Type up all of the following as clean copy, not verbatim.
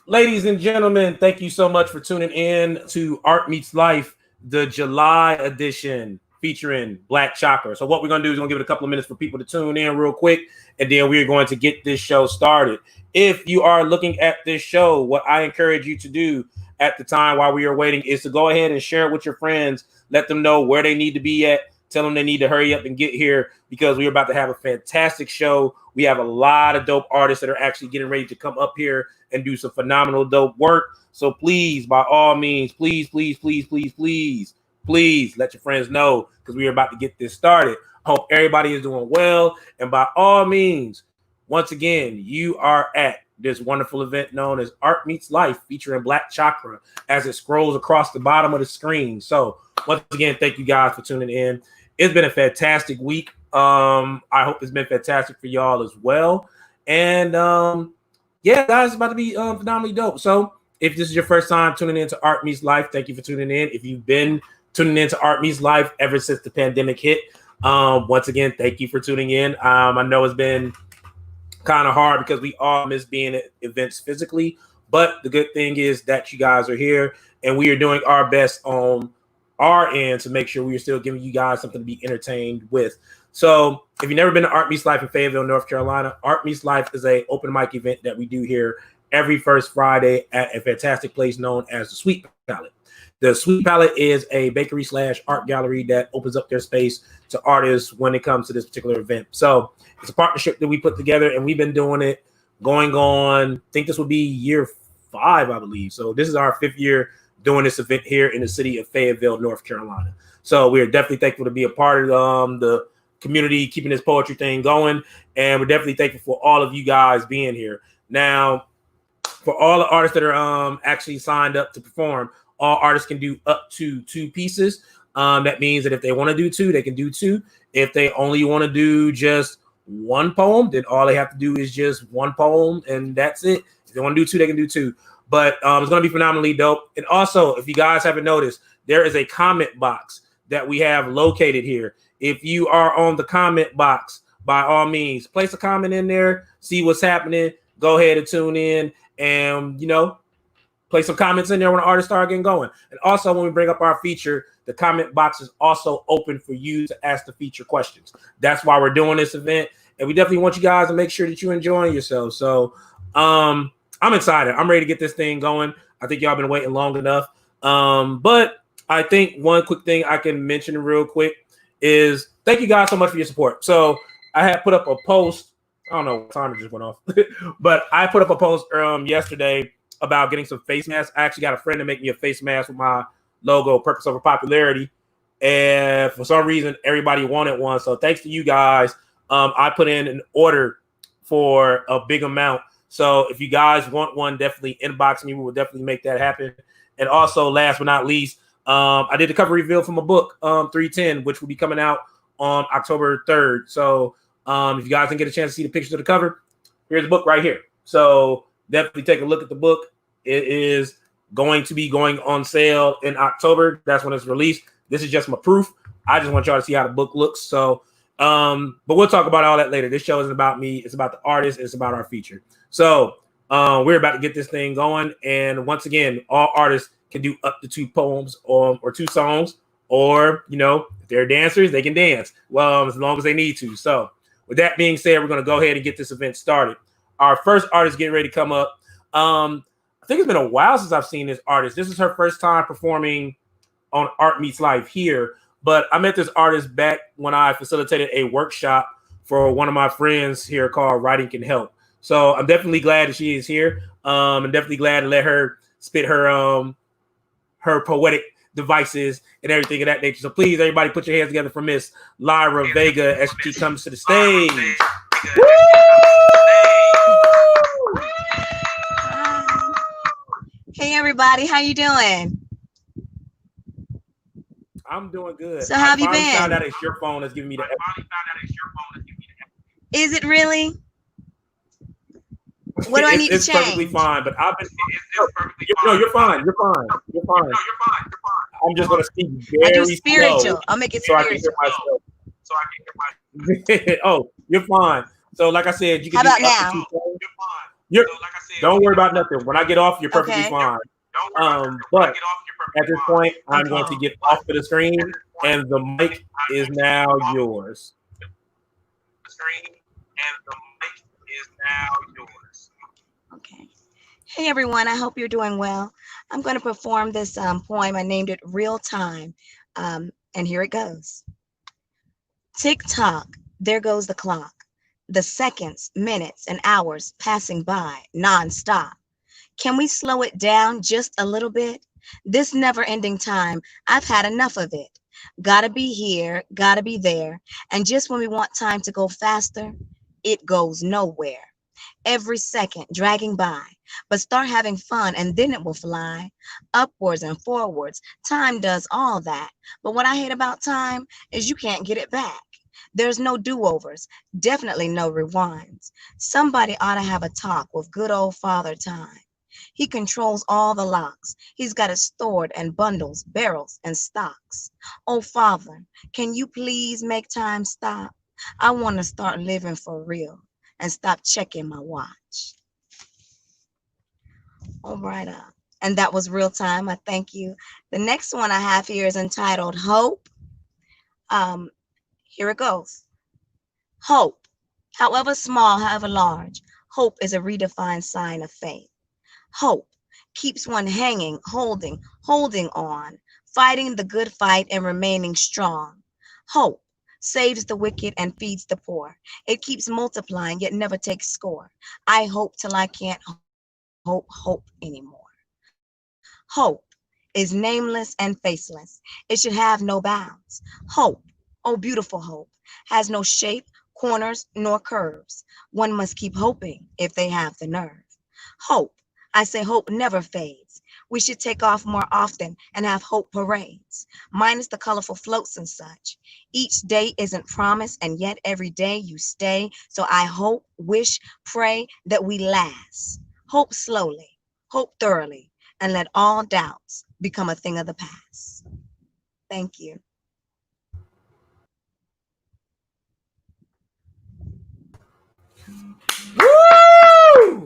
Ladies and gentlemen, thank you so much for tuning in to Art Meets Life, the July edition featuring Black Chakra. So what we're going to do is going to give it a couple of minutes for people to tune in real quick, and then we're going to get this show started. If you are looking at this show, what I encourage you to do at the time while we are waiting is to go ahead and share it with your friends. Let them know where they need to be at. Tell them they need to hurry up and get here because we're about to have a fantastic show. We have a lot of dope artists that are actually getting ready to come up here and do some phenomenal dope work. So please, by all means, please let your friends know because we're about to get this started. I hope everybody is doing well. And by all means, once again, you are at this wonderful event known as Art Meets Life featuring Black Chakra as it scrolls across the bottom of the screen. So once again, thank you guys for tuning in. It's been a fantastic week. I hope it's been fantastic for y'all as well. And yeah, guys, it's about to be phenomenally dope. So if this is your first time tuning into Art Meets Life, thank you for tuning in. If you've been tuning into Art Meets Life ever since the pandemic hit, once again, thank you for tuning in. I know it's been kind of hard because we all miss being at events physically, but the good thing is that you guys are here and we are doing our best on our end to make sure we are still giving you guys something to be entertained with. So if you've never been to Art Meets Life in Fayetteville, North Carolina, Art Meets Life is a open mic event that we do here every first Friday at a fantastic place known as the Sweet Palette. The Sweet Palette is a bakery / art gallery that opens up their space to artists when it comes to this particular event. So it's a partnership that we put together and we've been doing it going on, I think this will be year 5, I believe. So this is our 5th year doing this event here in the city of Fayetteville, North Carolina. So we are definitely thankful to be a part of the community, keeping this poetry thing going. And we're definitely thankful for all of you guys being here. Now, for all the artists that are actually signed up to perform, all artists can do up to 2 pieces. That means that if they want to do 2, they can do 2. If they only want to do just 1 poem, then all they have to do is just 1 poem, and that's it. If they want to do 2, they can do 2. But it's going to be phenomenally dope. And also, if you guys haven't noticed, there is a comment box that we have located here. If you are on the comment box, by all means, place a comment in there, see what's happening. Go ahead and tune in and, place some comments in there when the artists start getting going. And also, when we bring up our feature, the comment box is also open for you to ask the feature questions. That's why we're doing this event. And we definitely want you guys to make sure that you're enjoying yourselves. So, I'm excited. I'm ready to get this thing going. I think y'all been waiting long enough. But I think one quick thing I can mention real quick is thank you guys so much for your support. So I had put up a post. I don't know what time it just went off, but I put up a post yesterday about getting some face masks. I actually got a friend to make me a face mask with my logo, Purpose Over Popularity. And for some reason, everybody wanted one. So thanks to you guys, I put in an order for a big amount. So if you guys want one, definitely inbox me. We will definitely make that happen. And also, last but not least, I did the cover reveal for my book, 310, which will be coming out on October 3rd. So if you guys can get a chance to see the pictures of the cover, here's the book right here. So definitely take a look at the book. It is going to be going on sale in October. That's when it's released. This is just my proof. I just want y'all to see how the book looks. So, but we'll talk about all that later. This show isn't about me. It's about the artist. It's about our feature. So we're about to get this thing going. And once again, all artists can do up to 2 poems or 2 songs, or, if they're dancers, they can dance. Well, as long as they need to. So with that being said, we're going to go ahead and get this event started. Our first artist getting ready to come up. I think it's been a while since I've seen this artist. This is her first time performing on Art Meets Life here. But I met this artist back when I facilitated a workshop for one of my friends here called Writing Can Help. So I'm definitely glad that she is here. I'm definitely glad to let her spit her poetic devices and everything of that nature. So please, everybody, put your hands together for Miss Lyra Vega as she comes to the stage. Hey everybody, how you doing? I'm doing good. So how have you been? Found out it's your phone that's giving me the. Is it really? What do I need to change? It's perfectly fine, but I've been. No, you're fine. You're fine. You're fine. I'm just gonna speak very I do spiritual. slow I'll make it so spiritual. I can hear myself. Oh, you're fine. So, like I said, you can How do about up to now? 2 poems. You're fine. You're don't worry about nothing. When I get off, you're perfectly Okay. fine. But at this point, I'm going to get off of the screen, and the mic is now yours. Okay. Hey everyone, I hope you're doing well. I'm going to perform this poem. I named it Real Time. And here it goes. Tick tock, there goes the clock. The seconds, minutes, and hours passing by nonstop. Can we slow it down just a little bit? This never ending time, I've had enough of it. Gotta be here, gotta be there. And just when we want time to go faster, it goes nowhere. Every second dragging by, but start having fun and then it will fly upwards and forwards. Time does all that. But what I hate about time is you can't get it back. There's no do-overs, definitely no rewinds. Somebody ought to have a talk with good old Father Time. He controls all the locks. He's got it stored in bundles, barrels, and stocks. Oh, Father, can you please make time stop? I want to start living for real and stop checking my watch. All right. And that was Real Time. I thank you. The next one I have here is entitled Hope. Here it goes. Hope, however small, however large, hope is a redefined sign of faith. Hope keeps one hanging, holding on, fighting the good fight and remaining strong. Hope saves the wicked and feeds the poor. It keeps multiplying, yet never takes score. I hope till I can't hope anymore. Hope is nameless and faceless. It should have no bounds. Hope, oh beautiful hope, has no shape, corners, nor curves. One must keep hoping if they have the nerve. Hope, I say hope never fades. We should take off more often and have hope parades, minus the colorful floats and such. Each day isn't promised, and yet every day you stay. So I hope, wish, pray that we last. Hope slowly, hope thoroughly, and let all doubts become a thing of the past. Thank you. Woo!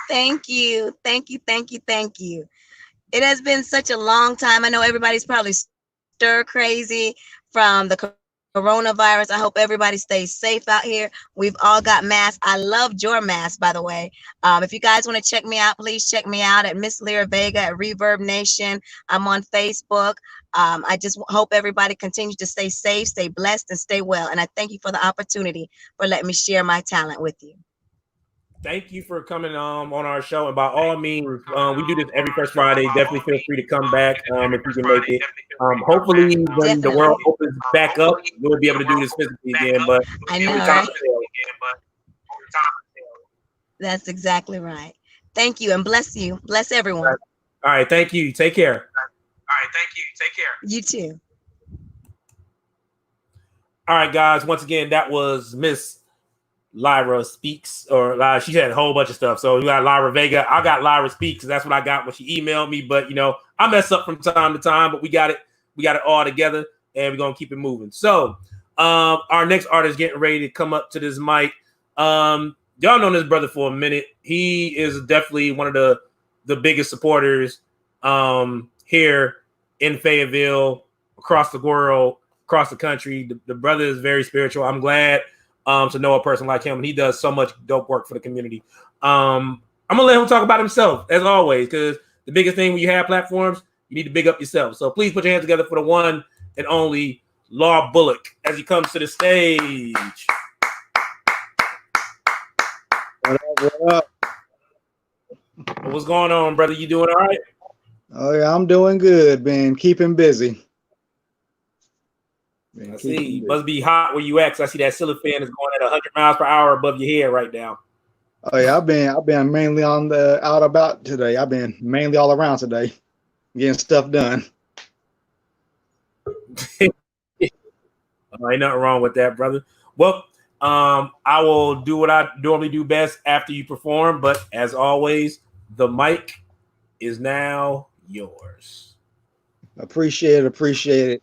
Thank you. Thank you. Thank you. Thank you. It has been such a long time. I know everybody's probably stir crazy from the coronavirus. I hope everybody stays safe out here. We've all got masks. I loved your mask, by the way. If you guys want to check me out, please check me out at Miss Lyra Vega at Reverb Nation. I'm on Facebook. I just hope everybody continues to stay safe, stay blessed, and stay well. And I thank you for the opportunity for letting me share my talent with you. Thank you for coming on our show. And by all means, we do this every first Friday. Definitely feel free to come back if you can make it. Hopefully, when the world opens back up, we'll be able to do this physically again. But I know, right? That's exactly right. Thank you and bless you. Bless everyone. All right. Thank you. Take care. You too. All right, guys. Once again, that was Miss Lyra Speaks, or she had a whole bunch of stuff. So you got Lyra Vega. I got Lyra Speaks. That's what I got when she emailed me. But I mess up from time to time, but we got it all together, and we're gonna keep it moving. So our next artist getting ready to come up to this mic. Y'all known this brother for a minute. He is definitely one of the biggest supporters here in Fayetteville, across the world, across the country. The brother is very spiritual. I'm glad to know a person like him, and he does so much dope work for the community. I'm gonna let him talk about himself as always, because the biggest thing when you have platforms, you need to big up yourself. So please put your hands together for the one and only Law Bullock as he comes to the stage. What up? What's going on, brother? You doing all right? Oh yeah, I'm doing good, man. Keeping busy. I see. Must be hot where you at, 'cause I see that ceiling fan is going at 100 miles per hour above your head right now. Oh yeah, I've been mainly on the out about today. I've been mainly all around today, getting stuff done. Ain't nothing wrong with that, brother. Well, I will do what I normally do best after you perform, but as always, the mic is now yours. Appreciate it.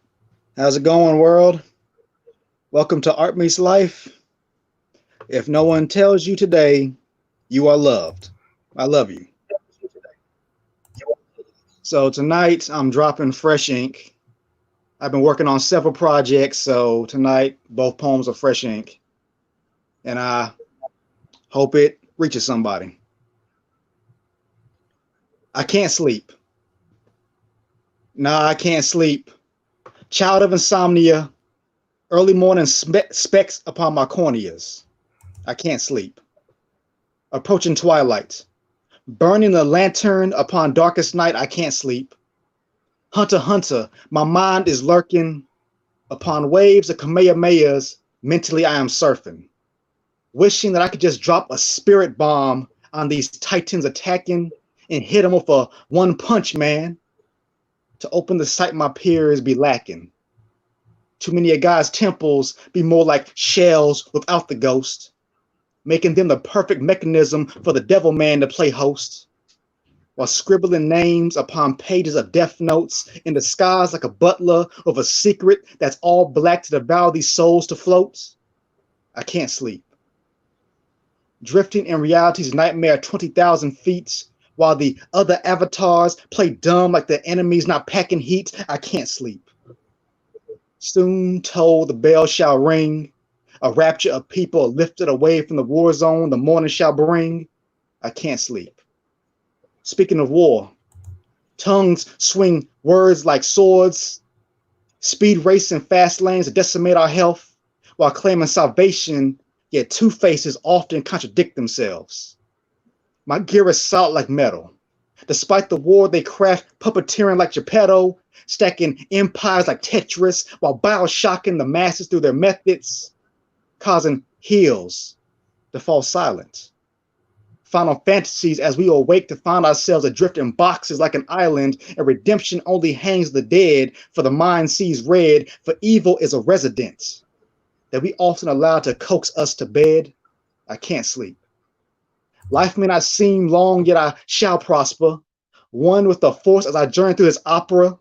How's it going, world? Welcome to Art Meets Life. If no one tells you today, you are loved. I love you. So tonight I'm dropping fresh ink. I've been working on several projects, so tonight both poems are fresh ink. And I hope it reaches somebody. I can't sleep. Nah, I can't sleep. Child of insomnia, early morning specks upon my corneas. I can't sleep. Approaching twilight, burning the lantern upon darkest night, I can't sleep. Hunter, hunter, my mind is lurking upon waves of Kamehamehas. Mentally, I am surfing, wishing that I could just drop a spirit bomb on these titans attacking and hit them with a one punch, man. To open the sight, my peers be lacking. Too many of God's temples be more like shells without the ghost, making them the perfect mechanism for the devil man to play host, while scribbling names upon pages of death notes in the skies like a butler of a secret that's all black to devour these souls to float. I can't sleep. Drifting in reality's nightmare 20,000 feet, while the other avatars play dumb like the enemy's not packing heat, I can't sleep. Soon told the bell shall ring, a rapture of people lifted away from the war zone the morning shall bring. I can't sleep. Speaking of war, tongues swing words like swords, speed racing fast lanes to decimate our health, while claiming salvation, yet two faces often contradict themselves. My gear is solid like metal. Despite the war, they craft puppeteering like Geppetto, stacking empires like Tetris, while bioshocking the masses through their methods, causing heels to fall silent. Final fantasies as we awake to find ourselves adrift in boxes like an island, and redemption only hangs the dead, for the mind sees red, for evil is a resident that we often allow to coax us to bed. I can't sleep. Life may not seem long, yet I shall prosper, one with the force as I journey through this opera,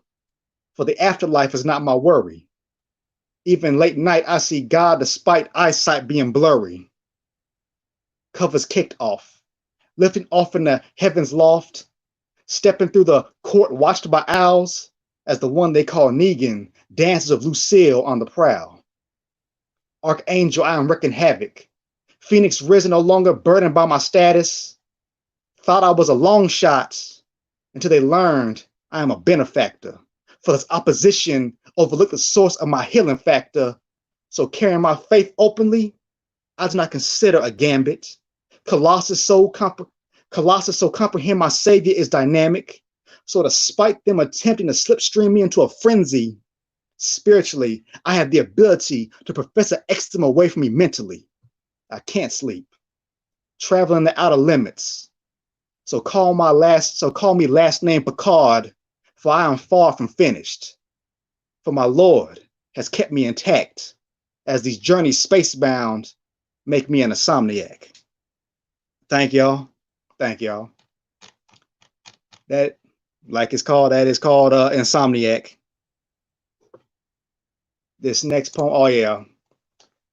for the afterlife is not my worry. Even late night, I see God despite eyesight being blurry. Covers kicked off, lifting off in the heavens loft, stepping through the court watched by owls, as the one they call Negan dances with Lucille on the prowl. Archangel, I am wreaking havoc. Phoenix risen, no longer burdened by my status. Thought I was a long shot until they learned I am a benefactor. For this opposition overlooked the source of my healing factor. So carrying my faith openly, I do not consider a gambit. Colossus so comprehend my savior is dynamic. So despite them attempting to slipstream me into a frenzy, spiritually, I have the ability to profess an eczema away from me mentally. I can't sleep. Traveling the outer limits. So call me last name Picard, for I am far from finished. For my Lord has kept me intact, as these journeys spacebound make me an insomniac. Thank y'all. Thank y'all. That is called Insomniac. This next poem, oh yeah.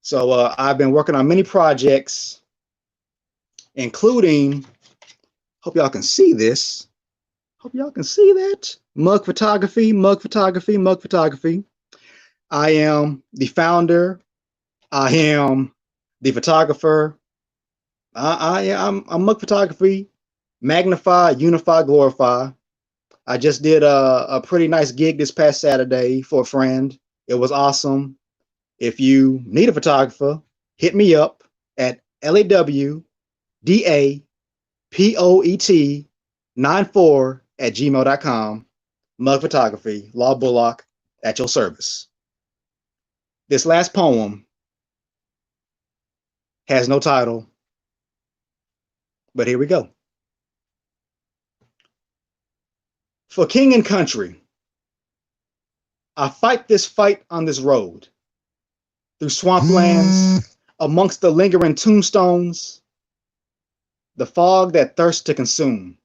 So I've been working on many projects, including, hope y'all can see this. Hope y'all can see that. Mug photography. I am the founder. I am the photographer. I'm mug photography. Magnify, unify, glorify. I just did a pretty nice gig this past Saturday for a friend. It was awesome. If you need a photographer, hit me up at LAWDAPOET94@gmail.com. Mug photography, Law Bullock, at your service. This last poem has no title, but here we go. For king and country, I fight this fight on this road, through swamplands, amongst the lingering tombstones, the fog that thirsts to consume,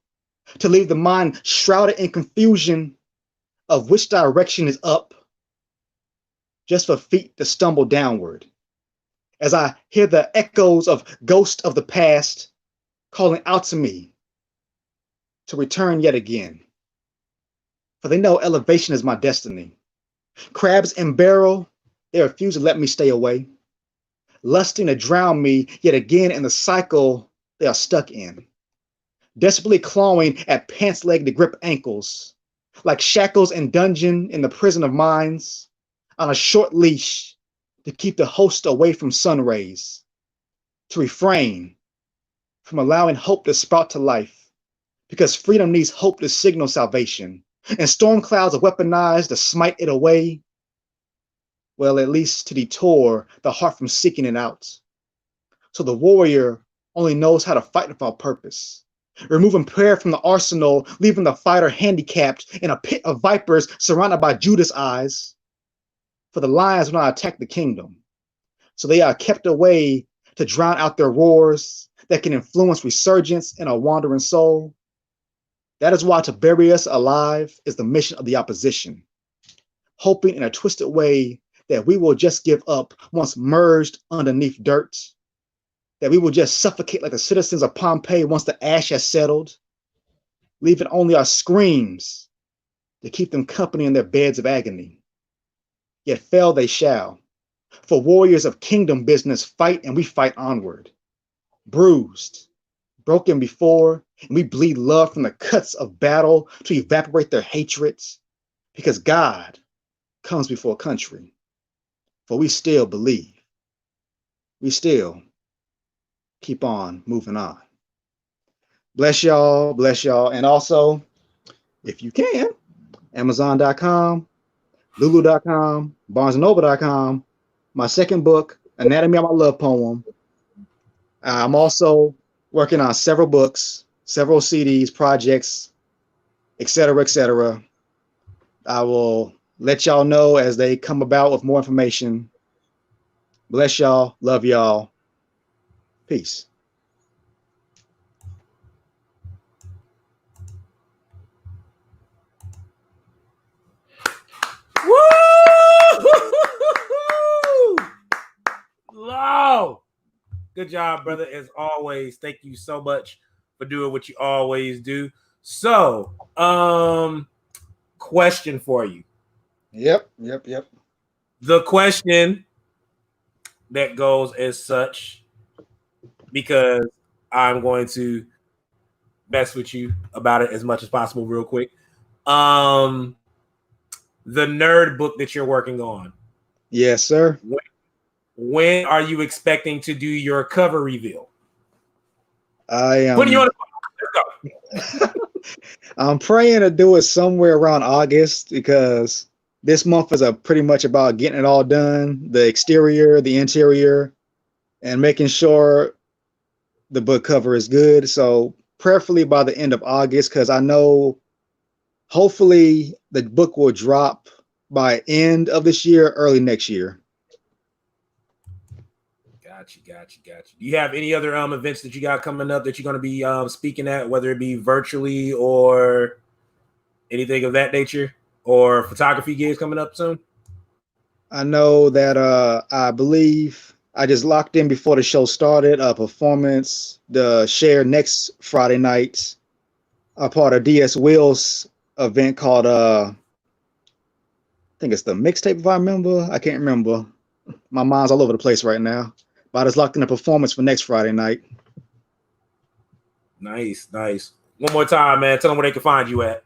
to leave the mind shrouded in confusion of which direction is up, just for feet to stumble downward, as I hear the echoes of ghosts of the past calling out to me to return yet again. For they know elevation is my destiny. Crabs in barrel, they refuse to let me stay away, lusting to drown me yet again in the cycle they are stuck in, desperately clawing at pants leg to grip ankles, like shackles in dungeon in the prison of minds, on a short leash to keep the host away from sun rays, to refrain from allowing hope to sprout to life, because freedom needs hope to signal salvation, and storm clouds are weaponized to smite it away, well, at least to detour the heart from seeking it out. So the warrior only knows how to fight without purpose, removing prayer from the arsenal, leaving the fighter handicapped in a pit of vipers surrounded by Judas eyes. For the lions will not attack the kingdom, so they are kept away to drown out their roars that can influence resurgence in a wandering soul. That is why to bury us alive is the mission of the opposition, hoping in a twisted way that we will just give up once merged underneath dirt, that we will just suffocate like the citizens of Pompeii once the ash has settled, leaving only our screams to keep them company in their beds of agony. Yet fail they shall, for warriors of kingdom business fight and we fight onward, bruised, broken before, and we bleed love from the cuts of battle to evaporate their hatreds, because God comes before country, for we still believe. We still keep on moving on. Bless y'all, and also, if you can, Amazon.com, Lulu.com, BarnesandNoble.com, my second book, Anatomy of My Love Poem. I'm also working on several books, several CDs, projects, etc., etc. I will let y'all know as they come about with more information. Bless y'all. Love y'all. Peace. Woo! Low. Good job, brother. As always, thank you so much for doing what you always do. So, question for you. Yep. The question that goes as such, because I'm going to mess with you about it as much as possible real quick. The nerd book that you're working on. Yes, sir. When are you expecting to do your cover reveal? I am Putting you on the Let's go. I'm praying to do it somewhere around August, because this month is pretty much about getting it all done, the exterior, the interior, and making sure the book cover is good. So prayerfully by the end of August, because I know hopefully the book will drop by end of this year, early next year. Got you. Do you have any other events that you got coming up that you're going to be speaking at, whether it be virtually or anything of that nature, or photography gigs coming up soon? I know that I believe I just locked in before the show started a performance to share next Friday night, a part of DS Will's event called I think it's the mixtape, if I remember. I can't remember. My mind's all over the place right now. But I just locked in a performance for next Friday night. Nice. One more time, man. Tell them where they can find you at.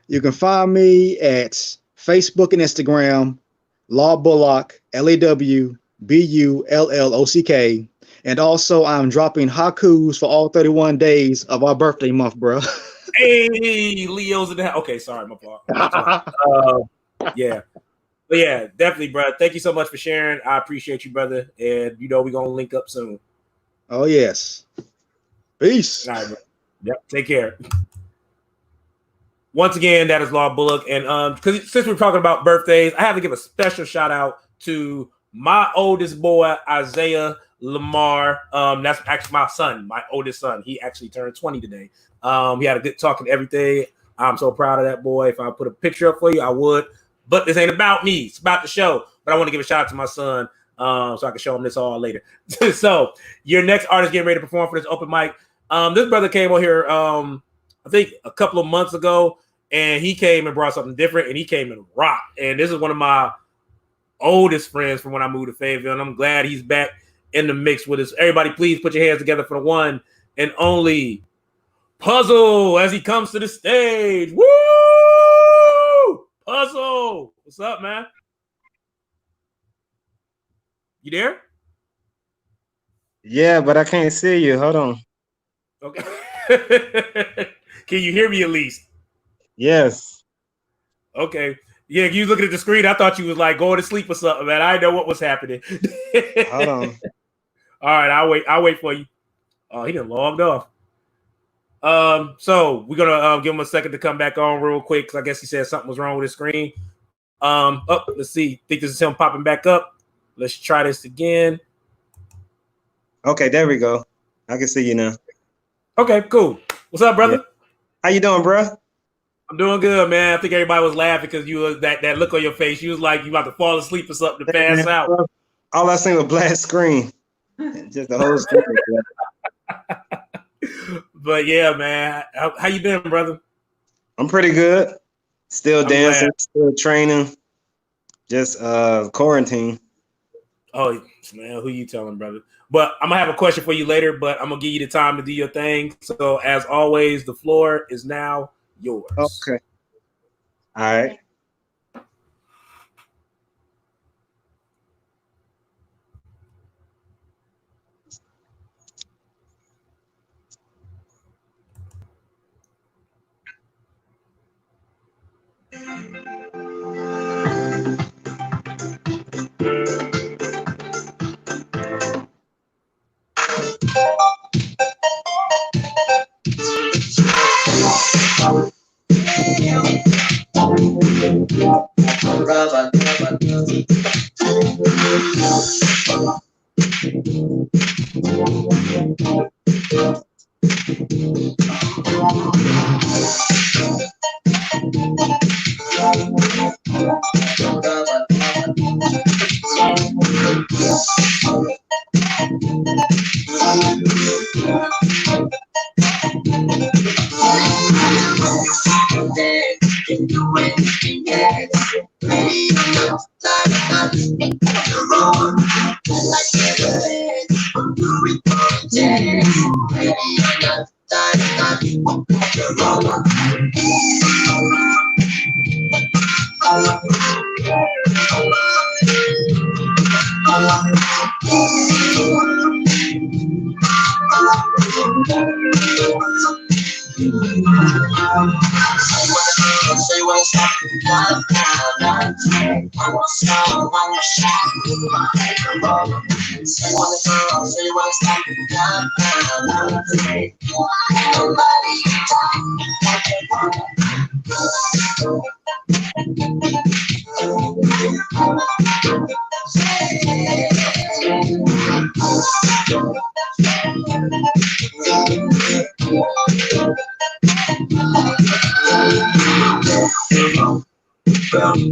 You can find me at Facebook and Instagram, Law Bullock, LAWBULLOCK. And also, I'm dropping haikus for all 31 days of our birthday month, bro. Hey, Leo's in the house. Okay, sorry, my fault. Yeah. But yeah, definitely, bro. Thank you so much for sharing. I appreciate you, brother. And we're going to link up soon. Oh, yes. Peace. All right, bro. Yep. Take care. Once again, that is Law Bullock. And because since we're talking about birthdays, I have to give a special shout out to my oldest boy, Isaiah Lamar. That's actually my son, my oldest son. He actually turned 20 today. He had a good talk and everything. I'm so proud of that boy. If I put a picture up for you, I would. But this ain't about me. It's about the show. But I want to give a shout out to my son. so I can show him this all later. So your next artist getting ready to perform for this open mic. This brother came on here, I think a couple of months ago, and he came and brought something different, and he came and rocked. And this is one of my oldest friends from when I moved to Fayetteville, and I'm glad he's back in the mix with us. Everybody, please put your hands together for the one and only Puzzle as he comes to the stage. Woo! Puzzle, what's up, man? You there? Yeah, but I can't see you. Hold on. Okay. Can you hear me at least? Yes. Okay. Yeah, you looking at the screen. I thought you was like going to sleep or something, man. I didn't know what was happening. Hold on. All right, I'll wait for you. Oh, he done logged off. So we're gonna give him a second to come back on real quick because I guess he said something was wrong with his screen. Let's see. Think this is him popping back up. Let's try this again. Okay, there we go. I can see you now. Okay, cool. What's up, brother? Yeah. How you doing, bro? I'm doing good, man. I think everybody was laughing because you was that look on your face. You was like you about to fall asleep or something to pass out. Bro, all I seen was black screen. Just the whole screen. But yeah, man. How you been, brother? I'm pretty good. Still dancing, glad. still training. Just quarantine. Oh man, who you telling, brother? But I'm gonna have a question for you later, but I'm gonna give you the time to do your thing. So as always, the floor is now yours. Okay. All right.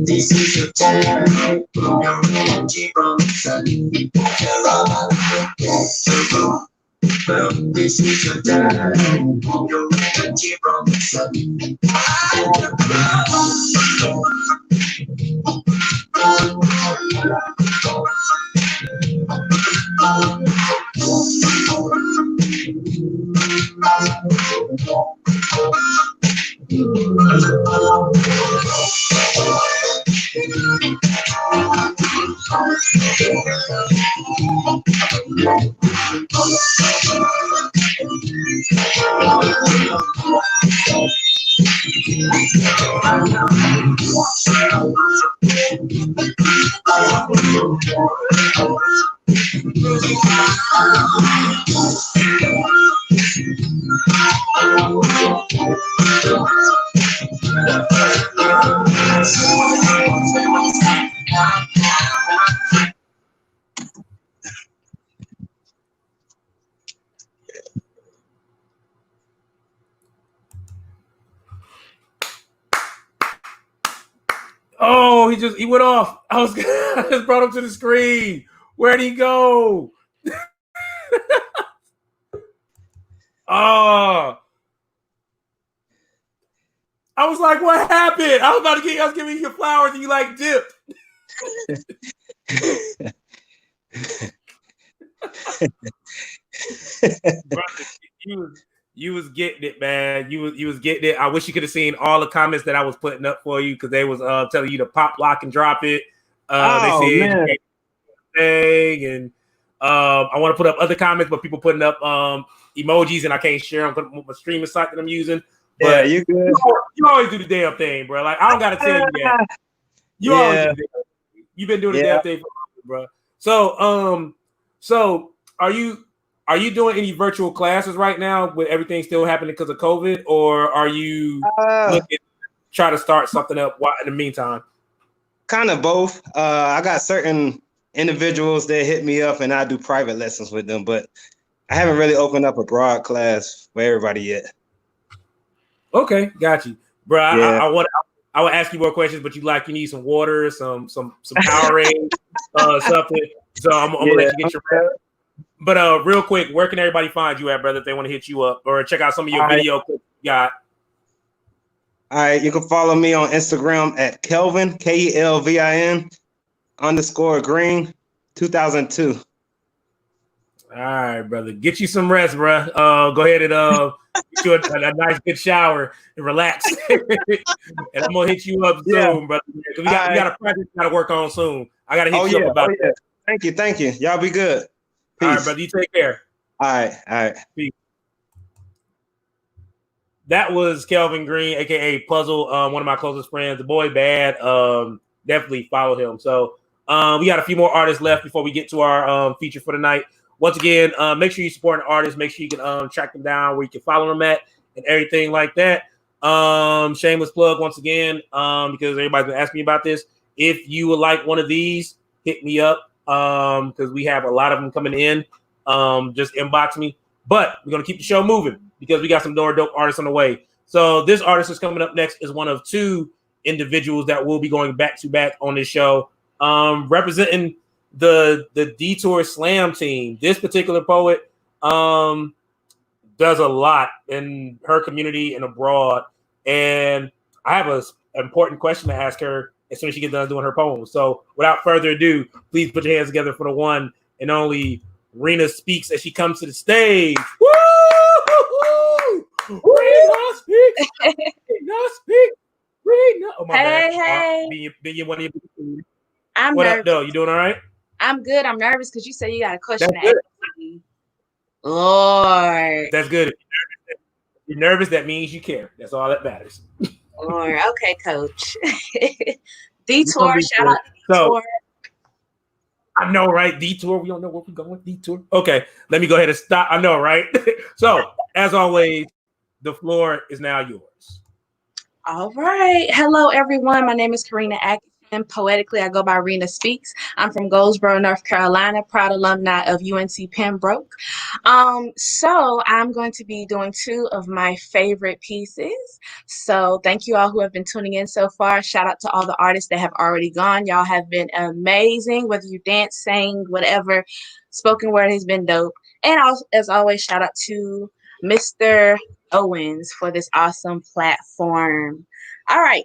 This is your time. Your energy from the sun. This is your time. Your energy from the sun. Oh, he went off. I just brought him to the screen. Where'd he go? Oh, I was like, what happened? I was giving you your flowers and you like dipped. Brother, you was getting it, man. You was getting it. I wish you could have seen all the comments that I was putting up for you because they was telling you to pop, lock, and drop it. They said man. thing, and I want to put up other comments, but people putting up emojis and I can't share them with my streaming site that I'm using. Yeah, But you good. you always do the damn thing, bro. Like I don't gotta tell you that. You always do the damn thing. You've been doing the damn thing for me, bro. So are you doing any virtual classes right now with everything still happening because of COVID, or are you looking to try to start something up in the meantime? Kind of both. I got certain individuals that hit me up and I do private lessons with them, but I haven't really opened up a broad class for everybody yet. Okay, got you, bro. Yeah. I would ask you more questions, but you need some water, some Powerade, something. So I'm gonna let you get your rest. But real quick, where can everybody find you at, brother, if they want to hit you up or check out some of your video clips you got? All right, you can follow me on Instagram at Kelvin, KELVIN _green 2002. All right, brother. Get you some rest, bro. Go ahead and get you a nice good shower and relax. And I'm gonna hit you up soon, brother. We got a project we gotta work on soon. I gotta hit you up about that. Thank you. Y'all be good. Peace. All right, brother. You take care. All right. Peace. That was Kelvin Green, aka Puzzle, one of my closest friends. The boy bad. Definitely follow him. So we got a few more artists left before we get to our feature for the night. Once again, make sure you support an artist. Make sure you can track them down where you can follow them at and everything like that. Shameless plug once again, because everybody's been asking me about this. If you would like one of these, hit me up because we have a lot of them coming in. Just inbox me. But we're going to keep the show moving because we got some more dope artists on the way. So this artist is coming up next is one of two individuals that will be going back to back on this show, representing the Detour Slam team. This particular poet does a lot in her community and abroad. And I have an important question to ask her as soon as she gets done doing her poem. So without further ado, please put your hands together for the one and only Rena Speaks as she comes to the stage. Woo! Rena Speaks. Rena Speaks. Rena. Oh my bad. Hey. Being one of your I'm what nervous. up, though? You doing all right? I'm good. I'm nervous because you said you got a question That's to ask good. me. Lord. That's good. If you're nervous, that means you care. That's all that matters. Lord. Okay, coach. Detour. Shout out to Detour. I know, right? Detour. We don't know where we're going. Detour. Okay, let me go ahead and stop. I know, right? So, as always, the floor is now yours. All right. Hello, everyone. My name is Karina Atkinson. Poetically, I go by Rena Speaks. I'm from Goldsboro, North Carolina, proud alumni of UNC Pembroke. So I'm going to be doing two of my favorite pieces. So thank you all who have been tuning in so far. Shout out to all the artists that have already gone. Y'all have been amazing, whether you dance, sing, whatever. Spoken word has been dope. And also, as always, shout out to Mr. Owens for this awesome platform. All right.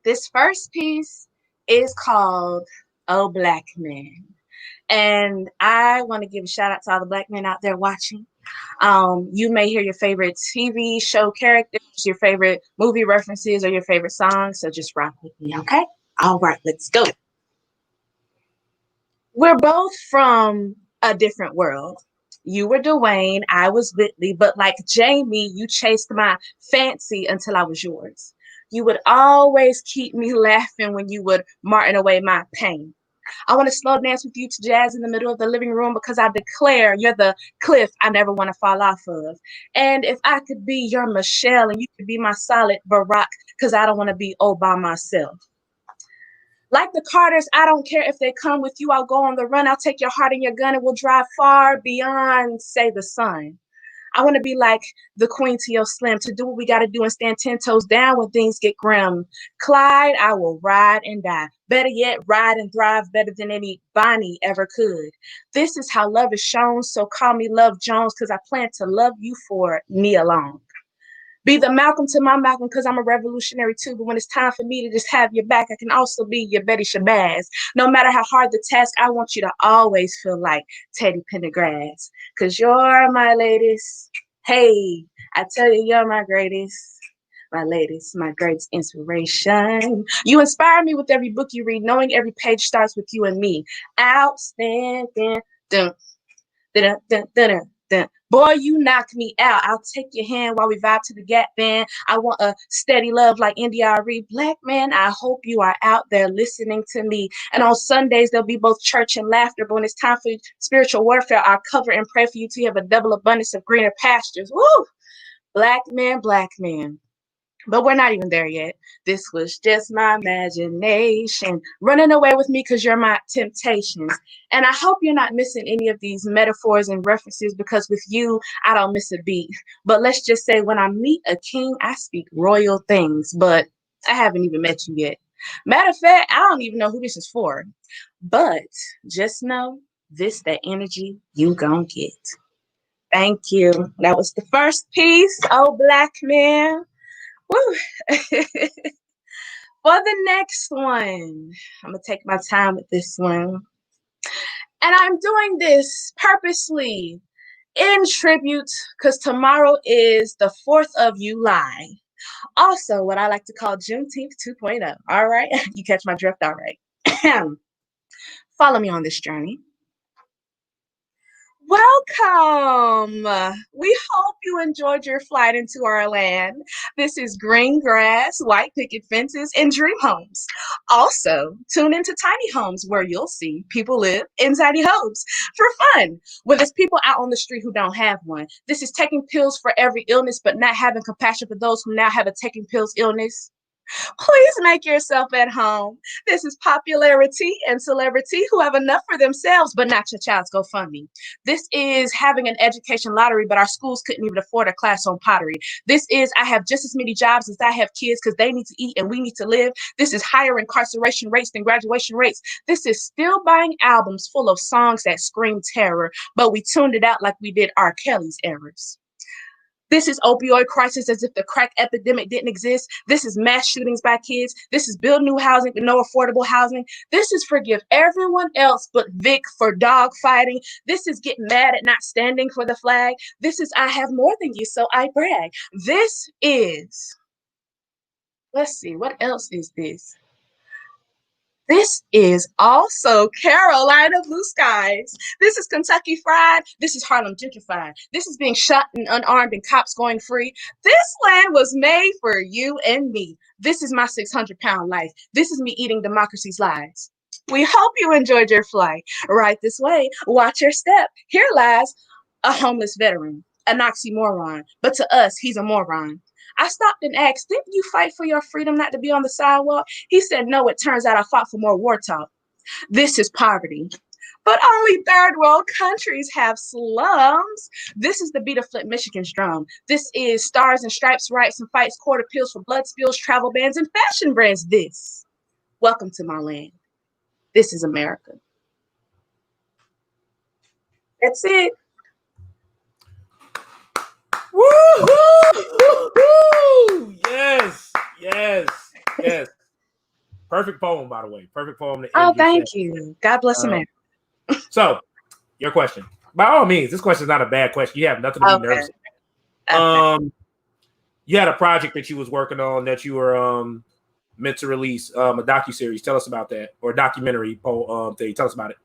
This first piece is called Oh Black Man. And I want to give a shout out to all the black men out there watching. You may hear your favorite TV show characters, your favorite movie references, or your favorite songs. So just rock with me, okay? All right, let's go. We're both from a different world. You were Dwayne, I was Whitley, but like Jamie, you chased my fancy until I was yours. You would always keep me laughing when you would martin away my pain. I want to slow dance with you to jazz in the middle of the living room because I declare you're the cliff I never want to fall off of. And if I could be your Michelle and you could be my solid Barack because I don't want to be all by myself. Like the Carters, I don't care if they come with you. I'll go on the run. I'll take your heart and your gun and we'll drive far beyond, say, the sun. I want to be like the queen to your slim, to do what we got to do and stand 10 toes down when things get grim. Clyde, I will ride and die. Better yet, ride and thrive better than any Bonnie ever could. This is how love is shown, so call me Love Jones, because I plan to love you for me alone. Be the Malcolm to my Malcolm, because I'm a revolutionary too. But when it's time for me to just have your back, I can also be your Betty Shabazz. No matter how hard the task, I want you to always feel like Teddy Pendergrass, because you're my latest. Hey, I tell you, you're my greatest. My latest, my greatest inspiration. You inspire me with every book you read, knowing every page starts with you and me. Outstanding. Dun, dun, dun, dun, dun, dun. Boy, you knock me out. I'll take your hand while we vibe to the Gap Band. I want a steady love like NDRE. Black man, I hope you are out there listening to me. And on Sundays, there'll be both church and laughter. But when it's time for spiritual warfare, I'll cover and pray for you to have a double abundance of greener pastures. Woo! Black man, black man. But we're not even there yet. This was just my imagination running away with me because you're my temptations. And I hope you're not missing any of these metaphors and references, because with you, I don't miss a beat. But let's just say when I meet a king, I speak royal things. But I haven't even met you yet. Matter of fact, I don't even know who this is for. But just know this, the energy you gonna get. Thank you. That was the first piece. Oh, black man. Woo. For the next one, I'm going to take my time with this one. And I'm doing this purposely in tribute because tomorrow is the 4th of July. Also, what I like to call Juneteenth 2.0. All right. You catch my drift. All right. Follow me on this journey. Welcome. We hope you enjoyed your flight into our land. This is green grass, white picket fences, and dream homes. Also, tune into tiny homes where you'll see people live in tiny homes for fun. Where there's people out on the street who don't have one. This is taking pills for every illness, but not having compassion for those who now have a taking pills illness. Please make yourself at home. This is popularity and celebrity who have enough for themselves, but not your child's GoFundMe. This is having an education lottery, but our schools couldn't even afford a class on pottery. This is I have just as many jobs as I have kids because they need to eat and we need to live. This is higher incarceration rates than graduation rates. This is still buying albums full of songs that scream terror, but we tuned it out like we did R. Kelly's errors. This is opioid crisis as if the crack epidemic didn't exist. This is mass shootings by kids. This is build new housing with no affordable housing. This is forgive everyone else but Vic for dog fighting. This is get mad at not standing for the flag. This is I have more than you, so I brag. This is, let's see, what else is this? This is also Carolina Blue Skies. This is Kentucky Fried. This is Harlem Gentrified. This is being shot and unarmed and cops going free. This land was made for you and me. This is my 600-pound life. This is me eating democracy's lies. We hope you enjoyed your flight. Right this way. Watch your step. Here lies a homeless veteran, an oxymoron. But to us, he's a moron. I stopped and asked, didn't you fight for your freedom not to be on the sidewalk? He said, no, it turns out I fought for more war talk. This is poverty. But only third world countries have slums. This is the beat of Flint, Michigan's drum. This is stars and stripes, rights and fights, quarter pills for blood spills, travel bans, and fashion brands. This. Welcome to my land. This is America. That's it. Woo-hoo! Yes, yes, yes. Perfect poem, by the way. Perfect poem to end Oh, your thank set. you. God bless America. So, your question. By all means, this question is not a bad question. You have nothing to be nervous about. Okay. You had a project that you was working on that you were meant to release, a docuseries. Tell us about that, or documentary thing. Tell us about it.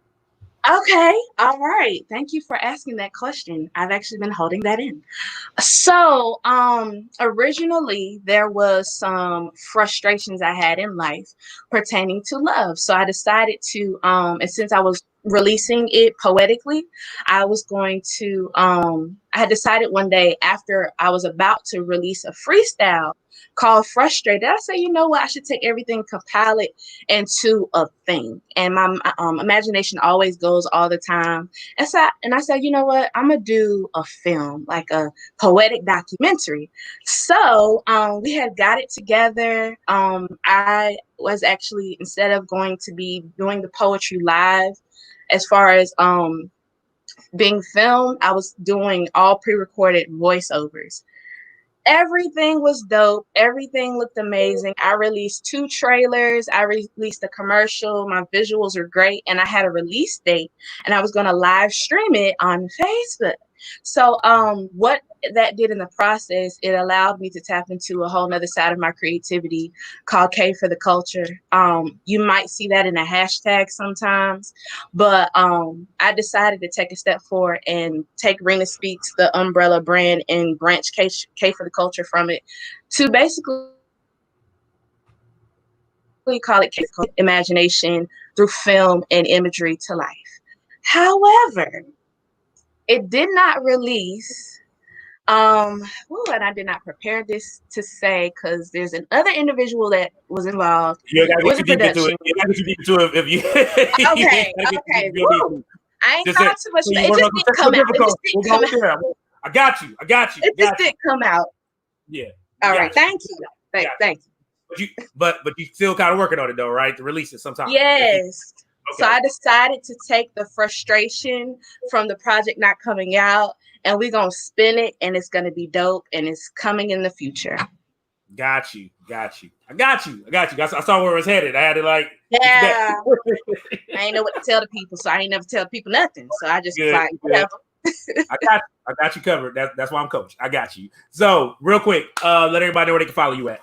Okay. All right. Thank you for asking that question. I've actually been holding that in. So, originally there was some frustrations I had in life pertaining to love. So I decided to, and since I was releasing it poetically, I was going to, I had decided one day after I was about to release a freestyle called Frustrated. I said, you know what? I should take everything, compile it into a thing. And my imagination always goes all the time. And I said, you know what? I'm going to do a film, like a poetic documentary. So we had got it together. I was actually, instead of going to be doing the poetry live, as far as being filmed, I was doing all pre-recorded voiceovers. Everything was dope. Everything looked amazing. I released 2 trailers. I released a commercial. My visuals are great. And I had a release date, and I was going to live stream it on Facebook. So what that did in the process, it allowed me to tap into a whole nother side of my creativity called K for the culture. You might see that in a hashtag sometimes, but I decided to take a step forward and take Rena Speaks, the umbrella brand, and branch K for the culture from it to basically call it K for imagination through film and imagery to life. However, it did not release. And I did not prepare this to say because there's another individual that was involved. You gotta It get was too a deep into production. it. You gotta get too deep into it if you. Okay, okay. Woo. I ain't thought too much. So It just didn't come out. It just didn't come out. I got you. It just didn't come out. Yeah. All right. Thank you. Thank you. But you still kind of working on it though, right? To release it sometime. Yes. Okay. So I decided to take the frustration from the project not coming out, and we're gonna spin it, and it's gonna be dope, and it's coming in the future. Got you. I got you. I saw where it was headed. I had to like. Yeah. I ain't know what to tell the people, so I ain't never tell people nothing. So I just like whatever. I got you covered. That's why I'm coach. I got you. So real quick, let everybody know where they can follow you at.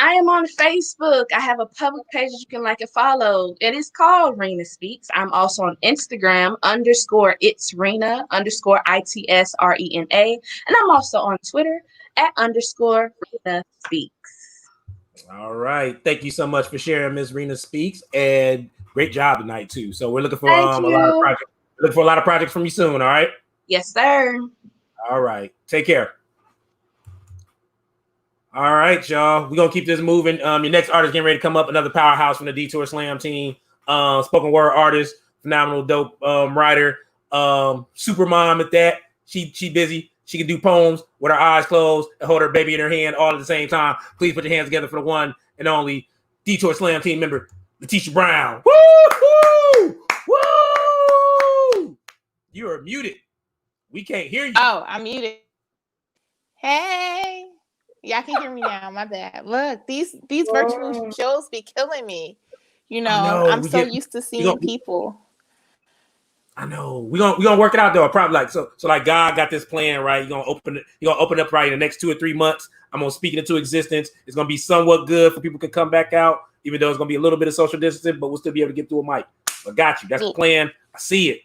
I am on Facebook. I have a public page that you can like and follow. It is called Rena Speaks. I'm also on Instagram _it's Rena _ITSRENA. And I'm also on Twitter at _Rena Speaks. All right. Thank you so much for sharing, Ms. Rena Speaks. And great job tonight too. So we're looking for a lot of projects. Looking for a lot of projects from you soon, all right? Yes, sir. All right. Take care. All right, y'all. We're gonna keep this moving. Your next artist getting ready to come up, another powerhouse from the Detour Slam team. Spoken word artist, phenomenal, dope writer. Super mom at that. She busy. She can do poems with her eyes closed and hold her baby in her hand all at the same time. Please put your hands together for the one and only Detour Slam team member, Letitia Brown. Woo! Woo! You are muted. We can't hear you. Oh, I'm muted. Hey. Y'all can hear me now. My bad. Look, these virtual shows be killing me. You know, I'm so used to seeing people. I know. We're gonna work it out though. I probably so like God got this plan, right? You're gonna open up right in the next 2 or 3 months. I'm gonna speak it into existence. It's gonna be somewhat good for people to come back out, even though it's gonna be a little bit of social distancing, but we'll still be able to get through a mic. But got you. That's the plan. I see it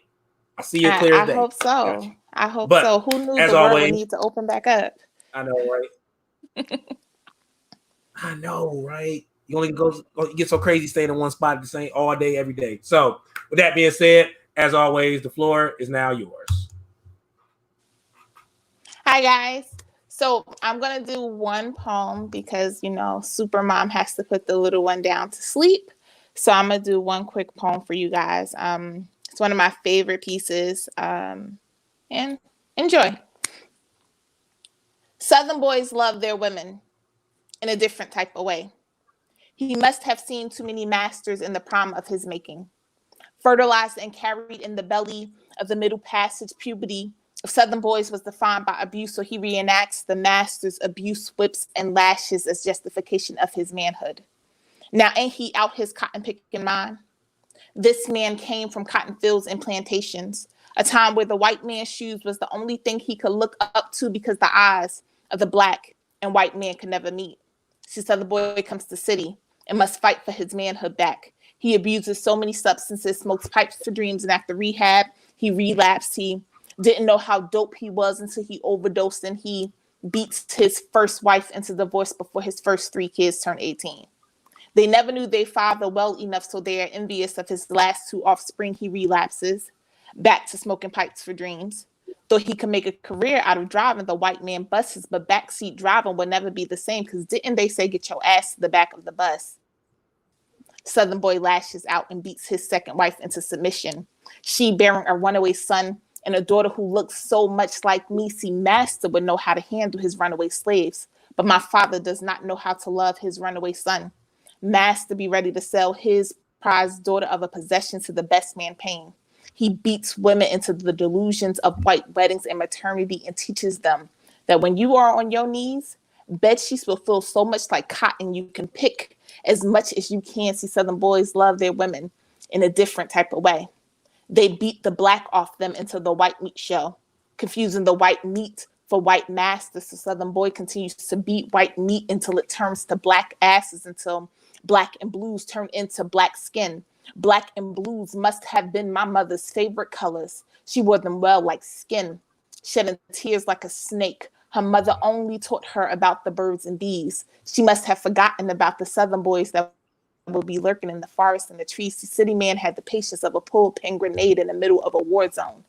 clear as day. I hope so. I hope so. Who knew the world would need to open back up? I know, right? I know, right? You only get so crazy staying in one spot the same all day, every day. So, with that being said, as always, the floor is now yours. Hi, guys. So I'm gonna do one poem because Super Mom has to put the little one down to sleep. So I'm gonna do one quick poem for you guys. It's one of my favorite pieces. And enjoy. Southern boys love their women in a different type of way. He must have seen too many masters in the prime of his making. Fertilized and carried in the belly of the middle passage puberty of Southern boys was defined by abuse, so he reenacts the master's abuse, whips, and lashes as justification of his manhood. Now, ain't he out his cotton picking mind? This man came from cotton fields and plantations, a time where the white man's shoes was the only thing he could look up to because the eyes of the black and white man could never meet. Since Southern boy comes to city and must fight for his manhood back. He abuses so many substances, smokes pipes for dreams, and after rehab, he relapsed. He didn't know how dope he was until he overdosed, and he beats his first wife into divorce before his first 3 kids turn 18. They never knew their father well enough, so they are envious of his last 2 offspring. He relapses back to smoking pipes for dreams. Thought he could make a career out of driving the white man buses, but backseat driving will never be the same, because didn't they say get your ass to the back of the bus? Southern boy lashes out and beats his second wife into submission. She bearing a runaway son and a daughter who looks so much like me. See, master would know how to handle his runaway slaves, but my father does not know how to love his runaway son. Master be ready to sell his prized daughter of a possession to the best man paying. He beats women into the delusions of white weddings and maternity and teaches them that when you are on your knees, bed sheets will feel so much like cotton you can pick as much as you can. See, Southern boys love their women in a different type of way. They beat the black off them into the white meat show, confusing the white meat for white masters. So Southern boy continues to beat white meat until it turns to black asses, until black and blues turn into black skin. Black and blues must have been my mother's favorite colors. She wore them well like skin, shedding tears like a snake. Her mother only taught her about the birds and bees. She must have forgotten about the Southern boys that will be lurking in the forest and the trees. The city man had the patience of a pull-pin grenade in the middle of a war zone.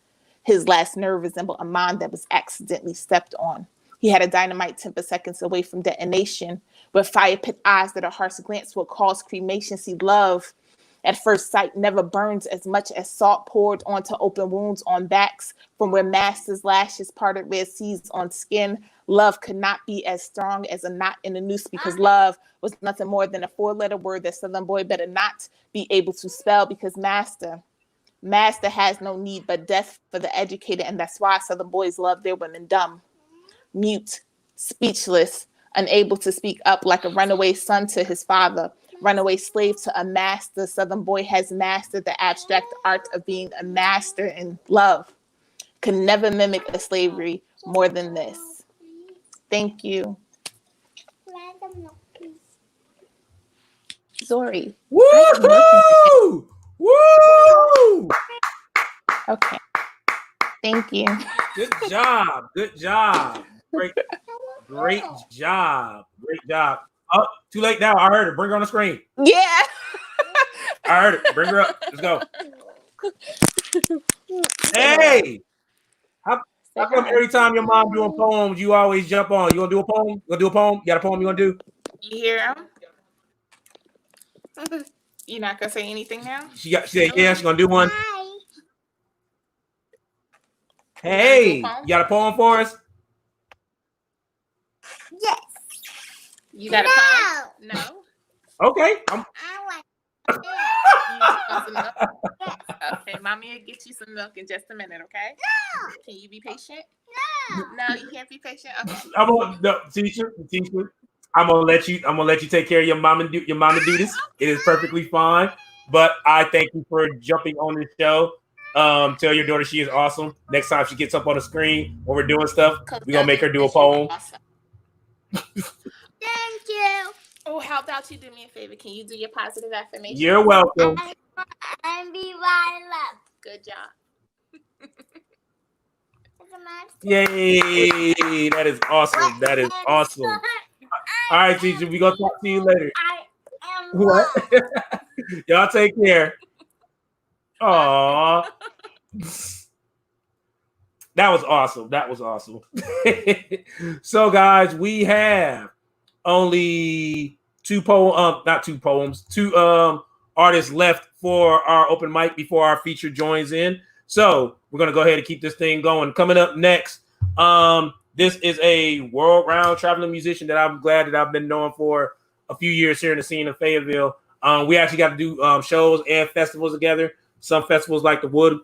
His last nerve resembled a mine that was accidentally stepped on. He had a dynamite temper seconds away from detonation, with fire pit eyes that a harsh glance would cause cremation. See, love at first sight never burns as much as salt poured onto open wounds on backs, from where masters' lashes parted red seas on skin. Love could not be as strong as a knot in a noose, because love was nothing more than a four-letter word that Southern boy better not be able to spell, because master has no need but death for the educated, and that's why Southern boys love their women dumb, mute, speechless, unable to speak up, like a runaway son to his father, runaway slave to a master. Southern boy has mastered the abstract art of being a master in love. Could never mimic a slavery more than this. Thank you. Zori. Woo-hoo! Woo! Okay. Thank you. Good job. Good job. Great job. Great job. Oh, too late now. I heard it. Bring her on the screen. Yeah. I heard it. Bring her up. Let's go. Hey. How come every time your mom doing poems, you always jump on? You gonna do a poem? You gonna do a poem? You got a poem you gonna do? You hear him? You're not gonna say anything now? She said, yeah, she's gonna do one. Hey, you got a poem for us? Yes. You got a poem? No. Okay. Okay, mommy will get you some milk in just a minute, okay? No. Can you be patient? No. No, you can't be patient. Okay. Teacher. I'm gonna let you take care of your mom and do this. It is perfectly fine. But I thank you for jumping on this show. Tell your daughter she is awesome. Next time she gets up on the screen when we're doing stuff, we're gonna make her do a poem. Awesome. Thank you. Oh, how about you do me a favor? Can you do your positive affirmation? You're welcome. And be right love. Good job. Yay! That is awesome. That is awesome. All right, teacher, we gonna talk to you later. I am What? Y'all take care. Aww. That was awesome. That was awesome. So, guys, we have only two artists left for our open mic before our feature joins in. So we're gonna go ahead and keep this thing going. Coming up next, this is a world-round traveling musician that I'm glad that I've been knowing for a few years here in the scene of Fayetteville. We actually got to do shows and festivals together. Some festivals like the Wood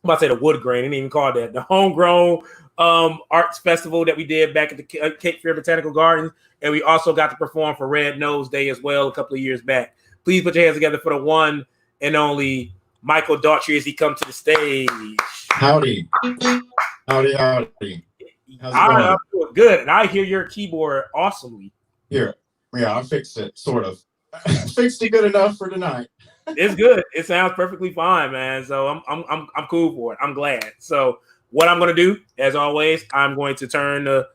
Grain, I didn't even call it that. The Homegrown Arts Festival that we did back at the Cape Fear Botanical Gardens. And we also got to perform for Red Nose Day as well a couple of years back. Please put your hands together for the one and only Michael Daughtry as he comes to the stage. Howdy. I'm doing good. And I hear your keyboard awesomely. Here. Yeah, I fixed it, sort of. Fixed it good enough for tonight. It's good. It sounds perfectly fine, man. So I'm cool for it. I'm glad. So what I'm gonna do, as always, I'm going to turn the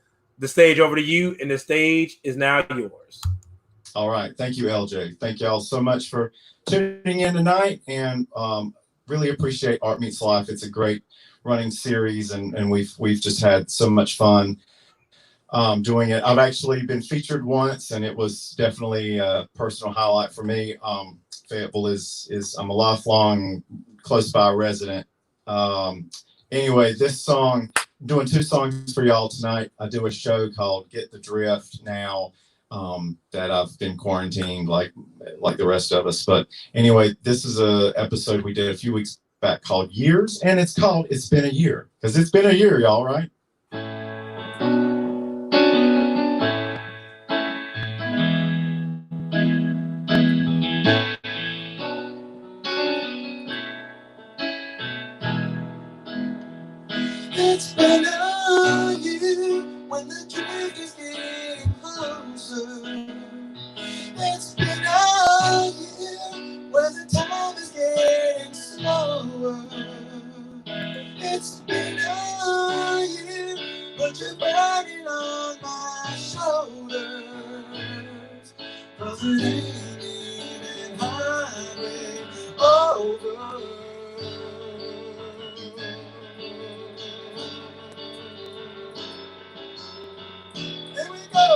stage over to you, and the stage is now yours. All right. Thank you, LJ. Thank y'all so much for tuning in tonight. And really appreciate Art Meets Life. It's a great running series, and we've just had so much fun doing it. I've actually been featured once, and it was definitely a personal highlight for me. Fayetteville is I'm a lifelong close by resident. Anyway, this song, I'm doing 2 songs for y'all tonight. I do a show called Get the Drift now, that I've been quarantined like the rest of us. But anyway, this is a episode we did a few weeks back called Years, and it's called It's Been a Year, because it's been a year, y'all, right? It's been a year when the drift is getting closer. It's been a year when the time is getting slower. It's been a year, but you're burning on my shoulders. 'Cause it ain't even highway over. Here we go.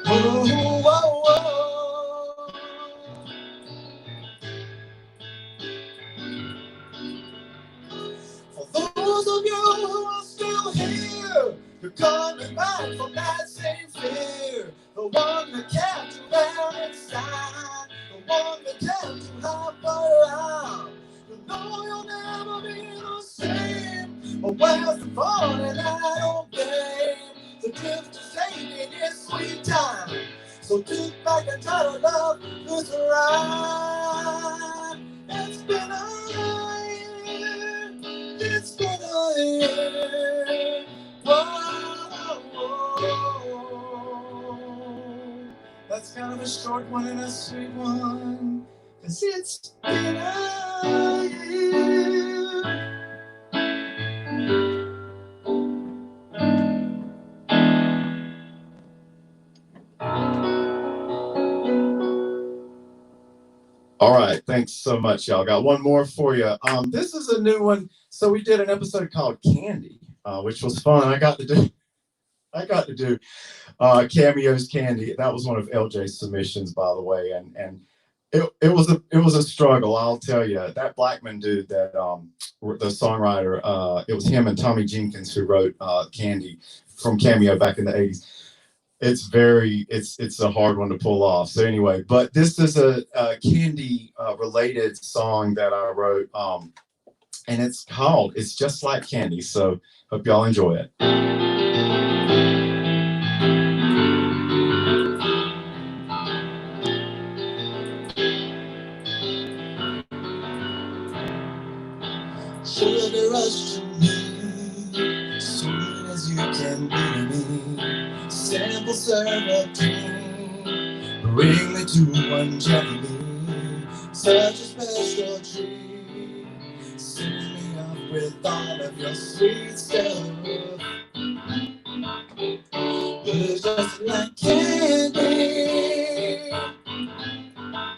Whoa, whoa, whoa. For those of you who are still here, you're coming back from that same fear. The one that kept you there inside, the one that kept you half around. You know you'll never be the same. But where's the fun in that old game? The drift is taking its sweet time. So kick back and try to love this ride. It's been a year. It's been a year. Whoa, whoa. That's kind of a short one and a sweet one, 'cause it's been a year. All right, thanks so much, y'all. Got one more for you. This is a new one. So we did an episode called Candy, which was fun. I got to do Cameo's Candy. That was one of LJ's submissions, by the way, and it was a struggle. I'll tell you. That Blackman dude, that the songwriter, it was him and Tommy Jenkins who wrote Candy from Cameo back in the 80s. It's a hard one to pull off. So anyway, but this is a Candy related song that I wrote, and it's called It's Just Like Candy. So hope y'all enjoy it. Sugar rush to me, sweet as you can be to me. Simple syrup tea, bring me to one gently. Such a special treat, send me up with all of your sweet stuff. It's just like candy,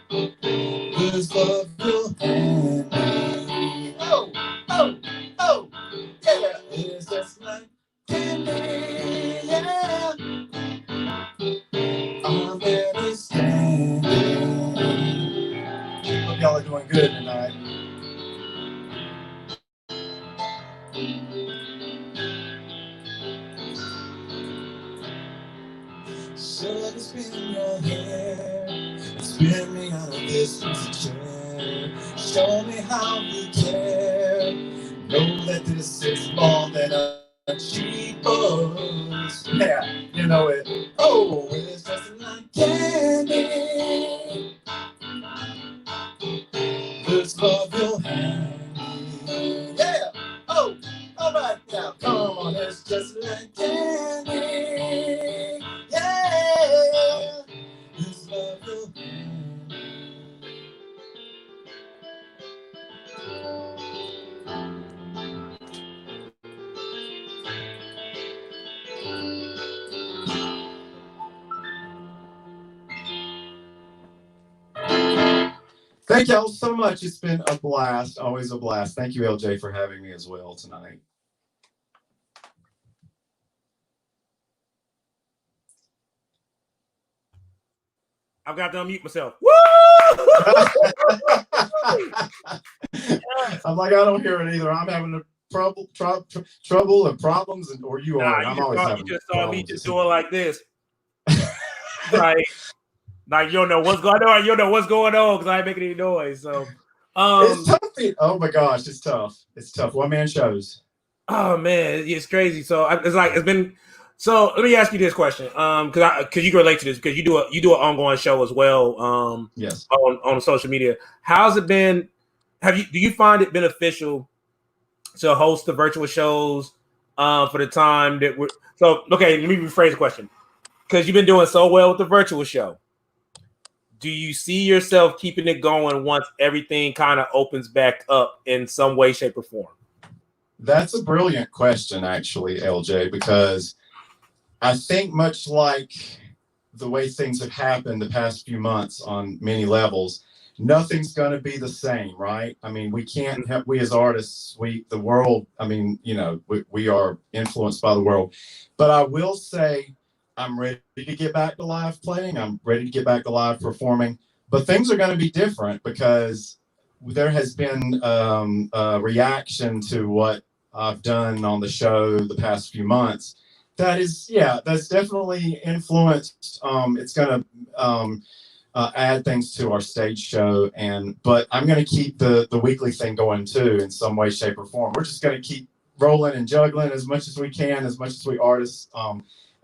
it's love your handy. Oh, oh, oh, yeah, it's just like candy, yeah. I'm barely standing. Hope y'all are doing good tonight. Sugar, spin your hair, spin me out of this easy chair. Show me how you care. Know that this is more than a cheap buzz. Yeah, you know it. Oh, it's just like candy. Just love your handy. Yeah. Oh, all right now, come on. It's just like candy. Yeah. Just love your handy. Thank y'all so much. It's been a blast. Always a blast. Thank you, LJ, for having me as well tonight. I've got to unmute myself. Woo! I'm like, I don't hear it either. I'm having a trouble and problems, or you are. Nah, I'm always having you just saw me problems. just doing like this. Like you don't know what's going on. You don't know what's going on because I ain't making any noise. So it's tough. Oh my gosh, it's tough. It's tough. One man shows. Oh man, it's crazy. So it's been. So let me ask you this question, because you can relate to this because you do an ongoing show as well. Yes. On social media, how's it been? Do you find it beneficial to host the virtual shows for the time that we're so okay? Let me rephrase the question because you've been doing so well with the virtual show. Do you see yourself keeping it going once everything kind of opens back up in some way, shape, or form? That's a brilliant question, actually, LJ, because I think much like the way things have happened the past few months on many levels, nothing's going to be the same, right? I mean, we can't have, we as artists, the world, I mean, we are influenced by the world. But I will say I'm ready to get back to live playing. I'm ready to get back to live performing. But things are going to be different because there has been a reaction to what I've done on the show the past few months. That's definitely influenced. It's going to add things to our stage show, but I'm going to keep the weekly thing going too in some way, shape, or form. We're just going to keep rolling and juggling as much as we can, as much as we artists,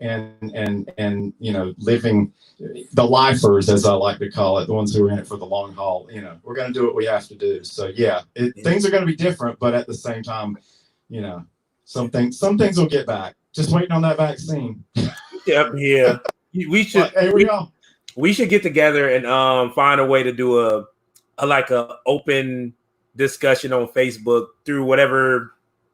and living the lifers, as I like to call it, the ones who are in it for the long haul. We're going to do what we have to do. So things are going to be different, but at the same time, some things will get back. Just waiting on that vaccine. Yeah. We should. Hey, we go. We should get together and find a way to do a open discussion on Facebook through whatever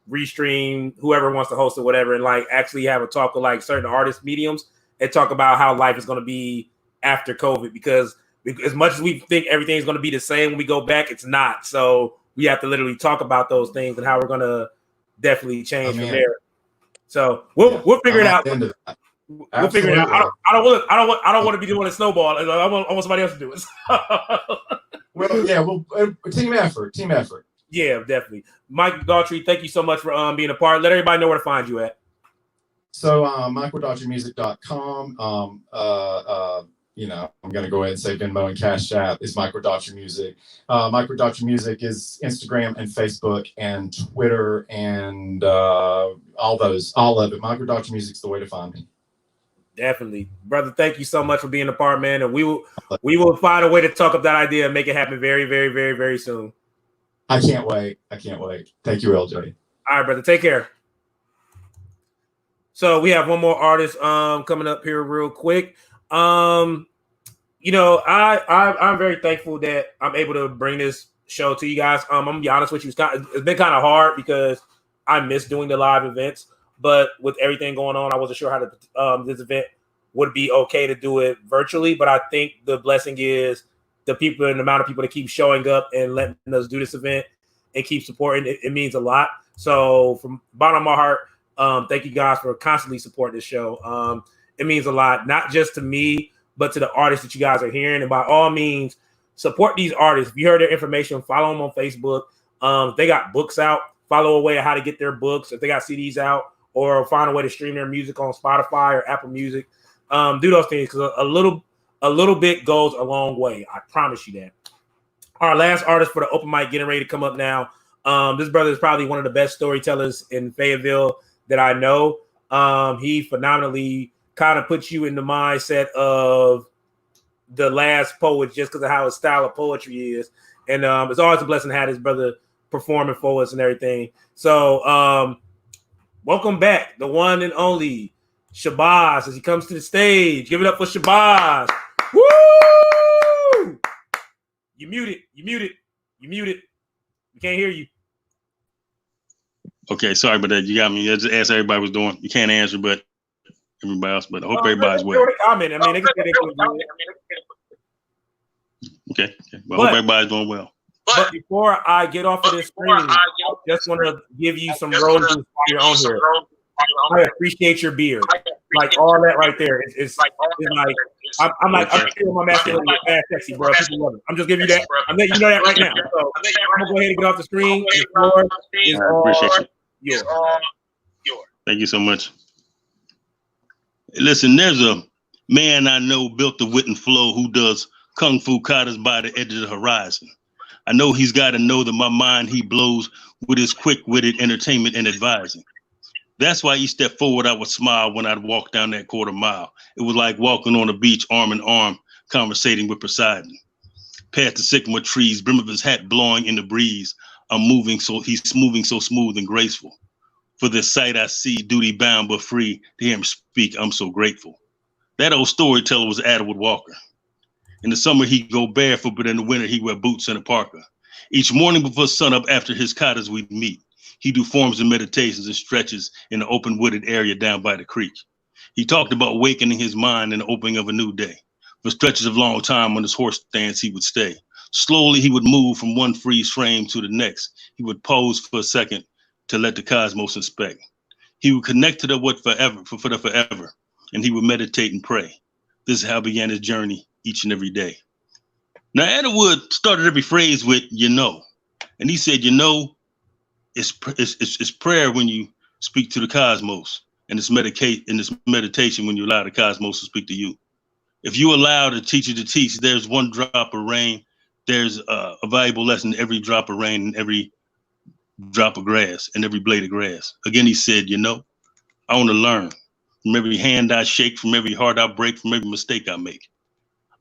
restream, whoever wants to host it, whatever, and like actually have a talk with like certain artist mediums and talk about how life is going to be after COVID. Because as much as we think everything's going to be the same when we go back, it's not. So we have to literally talk about those things and how we're going to definitely change from there. So we'll figure it out. We'll figure it out. I don't want to be doing a snowball. I want somebody else to do it. Team effort. Yeah, definitely. Mike Daughtry, thank you so much for being a part. Let everybody know where to find you at. So MichaelDaughtryMusic.com. I'm going to go ahead and say Venmo and Cash App is Michael Daughtry Music. Michael Daughtry Music is Instagram and Facebook and Twitter and all of it. Michael Daughtry Music is the way to find me. Definitely, brother. Thank you so much for being a part, man. And we will find a way to talk up that idea and make it happen very, very, very, very soon. I can't wait. Thank you, LJ. All right, brother. Take care. So we have one more artist coming up here real quick. I'm very thankful that I'm able to bring this show to you guys. I'm gonna be honest with you, it's been kind of hard because I miss doing the live events, but with everything going on, I wasn't sure how this event would be okay to do it virtually. But I think the blessing is the people and the amount of people that keep showing up and letting us do this event and keep supporting it. It means a lot. So from the bottom of my heart, thank you guys for constantly supporting this show. It means a lot, not just to me, but to the artists that you guys are hearing. And by all means, support these artists. If you heard their information, follow them on Facebook. If they got books out, follow a way of how to get their books. If they got CDs out, or find a way to stream their music on Spotify or Apple Music, do those things because a little bit goes a long way. I promise you that. Our last artist for the open mic getting ready to come up now. This brother is probably one of the best storytellers in Fayetteville that I know. He phenomenally kind of puts you in the mindset of the last poet just because of how his style of poetry is. And it's always a blessing to have his brother performing for us and everything. So welcome back, the one and only Shabazz as he comes to the stage. Give it up for Shabazz. Woo! You muted. We can't hear you. Okay, sorry about that. You got me. I just asked everybody was doing. You can't answer, but everybody else. But I hope everybody's well. Comment. I mean, Okay. Well, I hope everybody's doing well. But before I get off of this screen, I just want to give you some roses on your own here. I appreciate your beard, like all that right there. It's like I'm feeling my masculinity, mad sexy, bro. People love it. I'm just giving you that. I'm letting you know that right now. So I'm gonna go ahead and get off the screen. The floor is all yours. Thank you so much. Listen, there's a man I know built the wit and flow who does kung fu katas by the edge of the horizon. I know he's got to know that my mind he blows with his quick-witted entertainment and advising. That's why each step forward I would smile when I'd walk down that quarter mile. It was like walking on a beach arm in arm, conversating with Poseidon. Past the sycamore trees, brim of his hat blowing in the breeze. He's moving so smooth and graceful. For this sight I see, duty bound but free. To hear him speak, I'm so grateful. That old storyteller was Atwood Walker. In the summer, he'd go barefoot, but in the winter, he'd wear boots and a parka. Each morning before sunup, after his katas, we'd meet. He'd do forms of meditations and stretches in the open wooded area down by the creek. He talked about awakening his mind and the opening of a new day. For stretches of long time on his horse stance, he would stay. Slowly, he would move from one freeze frame to the next. He would pose for a second to let the cosmos inspect. He would connect to the what forever, for the forever, and he would meditate and pray. This is how began his journey each and every day. Now, Atwood started every phrase with, you know. And he said, you know, it's prayer when you speak to the cosmos. And it's meditation when you allow the cosmos to speak to you. If you allow the teacher to teach, there's one drop of rain. There's a valuable lesson in every drop of rain and every drop of grass and every blade of grass. Again, he said, you know, I want to learn from every hand I shake, from every heart I break, from every mistake I make.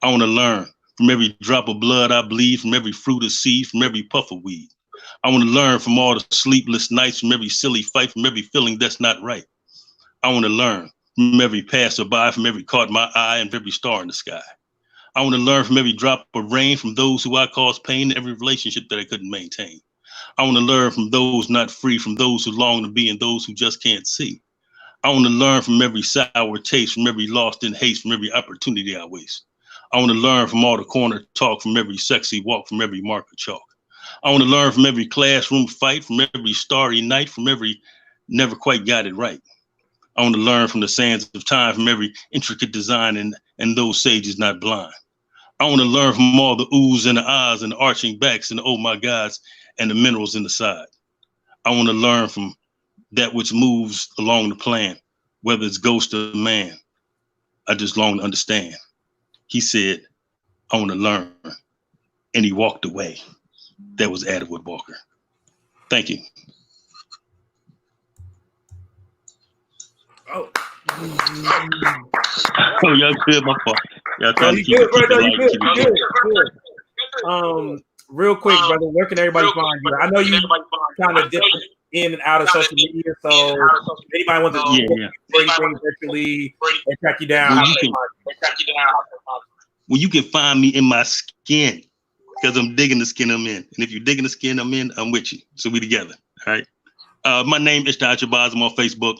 I want to learn from every drop of blood I bleed, from every fruit of seed, from every puff of weed. I want to learn from all the sleepless nights, from every silly fight, from every feeling that's not right. I want to learn from every passerby, from every caught my eye, and every star in the sky. I want to learn from every drop of rain, from those who I caused pain, and every relationship that I couldn't maintain. I want to learn from those not free, from those who long to be, and those who just can't see. I want to learn from every sour taste, from every lost in haste, from every opportunity I waste. I want to learn from all the corner talk, from every sexy walk, from every mark of chalk. I want to learn from every classroom fight, from every starry night, from every never quite got it right. I want to learn from the sands of time, from every intricate design and those sages not blind. I want to learn from all the oohs and the ahs and the arching backs and the oh my gods and the minerals in the side. I want to learn from that which moves along the plan, whether it's ghost or man. I just long to understand. He said, I want to learn. And he walked away. That was Atwood Walker. Thank you. Oh, y'all good, my fault. Y'all trying to keep it good. Real quick, brother, where can everybody find you? I know you kind of dip in and out of social media, so anybody wants to anything virtually or track you down. Well, you can find me in my skin because I'm digging the skin I'm in. And if you're digging the skin I'm in, I'm with you. So we together. All right. My name is Shabazz. I'm on Facebook.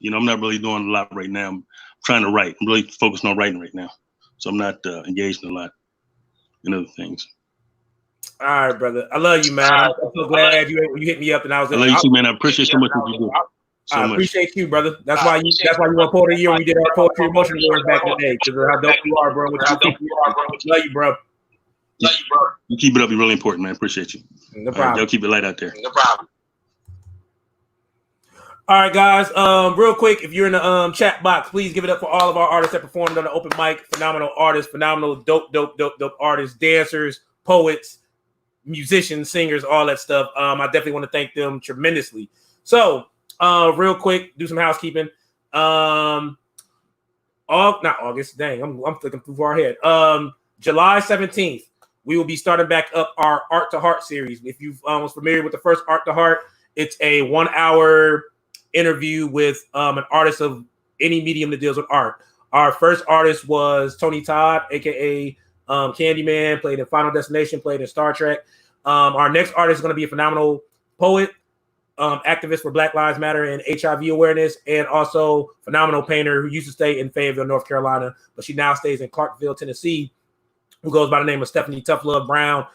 You know, I'm not really doing a lot right now. I'm trying to write. I'm really focused on writing right now. So I'm not engaged in a lot in other things. All right, brother. I love you, man. I'm so glad you hit me up and I was. I love you too, man. I appreciate so much what you do. I appreciate you, brother. That's why you won Poet of the Year when we did our Poetry Emotion Awards back in the day. Because of how dope you are, bro. Love you, bro. You keep it up. You're really important, man. Appreciate you. No problem. Y'all keep it light out there. No problem. All right, guys. Real quick, if you're in the chat box, please give it up for all of our artists that performed on the open mic. Phenomenal artists, phenomenal, dope artists, dancers, poets, musicians, singers, all that stuff. I definitely want to thank them tremendously. So, real quick, do some housekeeping. Not August. Dang, I'm thinking too far ahead. July 17th, we will be starting back up our Art to Heart series. If you was familiar with the first Art to Heart, it's a 1 hour interview with an artist of any medium that deals with art. Our first artist was Tony Todd, aka Candyman, played in Final Destination, played in Star Trek. Our next artist is going to be a phenomenal poet, activist for Black Lives Matter and HIV awareness, and also phenomenal painter who used to stay in Fayetteville, North Carolina, but she now stays in Clarksville, Tennessee. who goes by the name of Stephanie Tough Love Brown.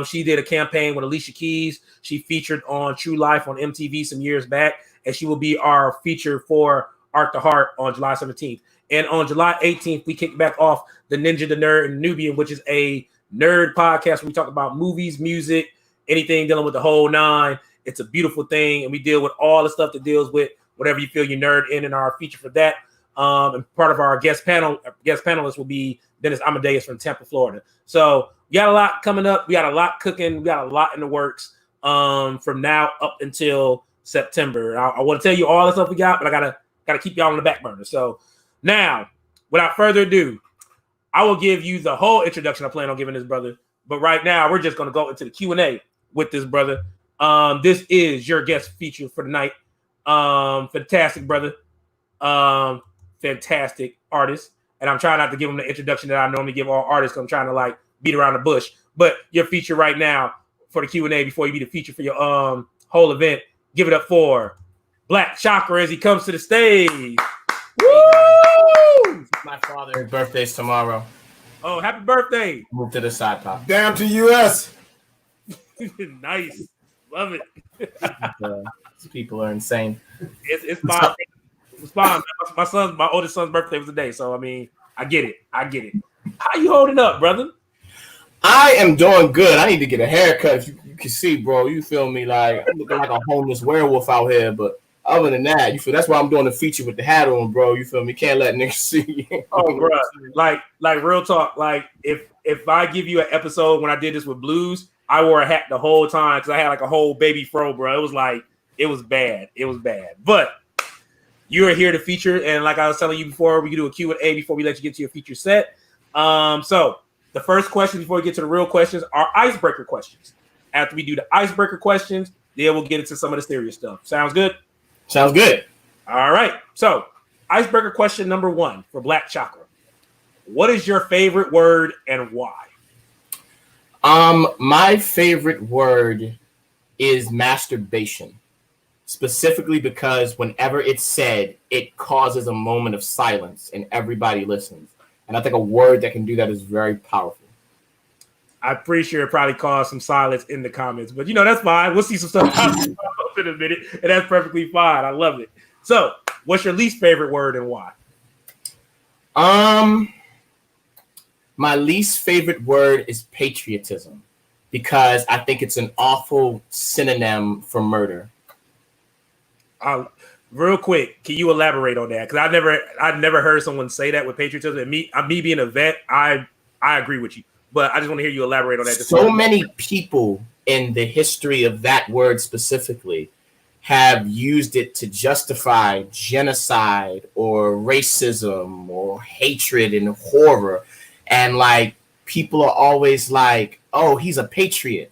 She did a campaign with Alicia Keys. She featured on True Life on MTV some years back, and she will be our feature for Art to Heart on July 17th. And on July 18th, we kick back off the Ninja, the Nerd, and Nubian, which is a nerd podcast where we talk about movies, music, anything dealing with the whole nine. It's a beautiful thing, and we deal with all the stuff that deals with whatever you feel you nerd in our feature for that. And part of our guest panelists will be Dennis Amadeus from Tampa, Florida. So we got a lot coming up. We got a lot cooking. We got a lot in the works from now up until September. I want to tell you all the stuff we got, but I gotta keep y'all on the back burner. So now, without further ado, I will give you the whole introduction I plan on giving this brother. But right now, we're just going to go into the Q&A with this brother. This is your guest feature for the night. Fantastic brother. Fantastic artist. And I'm trying not to give him the introduction that I normally give all artists. I'm trying to like beat around the bush. But your feature right now for the Q&A before you be the feature for your whole event, give it up for Black Chakra as he comes to the stage. Woo! My father's birthday's tomorrow. Oh, happy birthday. Move to the side, Pop. Damn to US. Nice. Love it. These people are insane. It's fine. It's fine. My oldest son's birthday was today, so I mean, I get it. How you holding up, brother? I am doing good. I need to get a haircut. If you can see, bro, you feel me? Like I'm looking like a homeless werewolf out here, but other than that, you feel that's why I'm doing the feature with the hat on, bro. You feel me? Can't let niggas see. Oh, bro. Like real talk. Like if I give you an episode when I did this with Blues, I wore a hat the whole time because I had like a whole baby fro, bro. It was bad. But you are here to feature, and like I was telling you before, we can do a Q&A before we let you get to your feature set. So the first question before we get to the real questions are icebreaker questions. After we do the icebreaker questions, then we'll get into some of the serious stuff. Sounds good? Sounds good. All right. So icebreaker question number 1 for Black Chakra. What is your favorite word and why? My favorite word is masturbation. Specifically because whenever it's said, it causes a moment of silence and everybody listens. And I think a word that can do that is very powerful. I'm pretty sure it probably caused some silence in the comments, but that's fine. We'll see some stuff up in a minute, and that's perfectly fine. I love it. So, what's your least favorite word and why? My least favorite word is patriotism because I think it's an awful synonym for murder. Real quick, can you elaborate on that? Because I've never heard someone say that with patriotism. And me being a vet, I agree with you. But I just want to hear you elaborate on that. So many people in the history of that word specifically have used it to justify genocide or racism or hatred and horror. And like people are always like, oh, he's a patriot.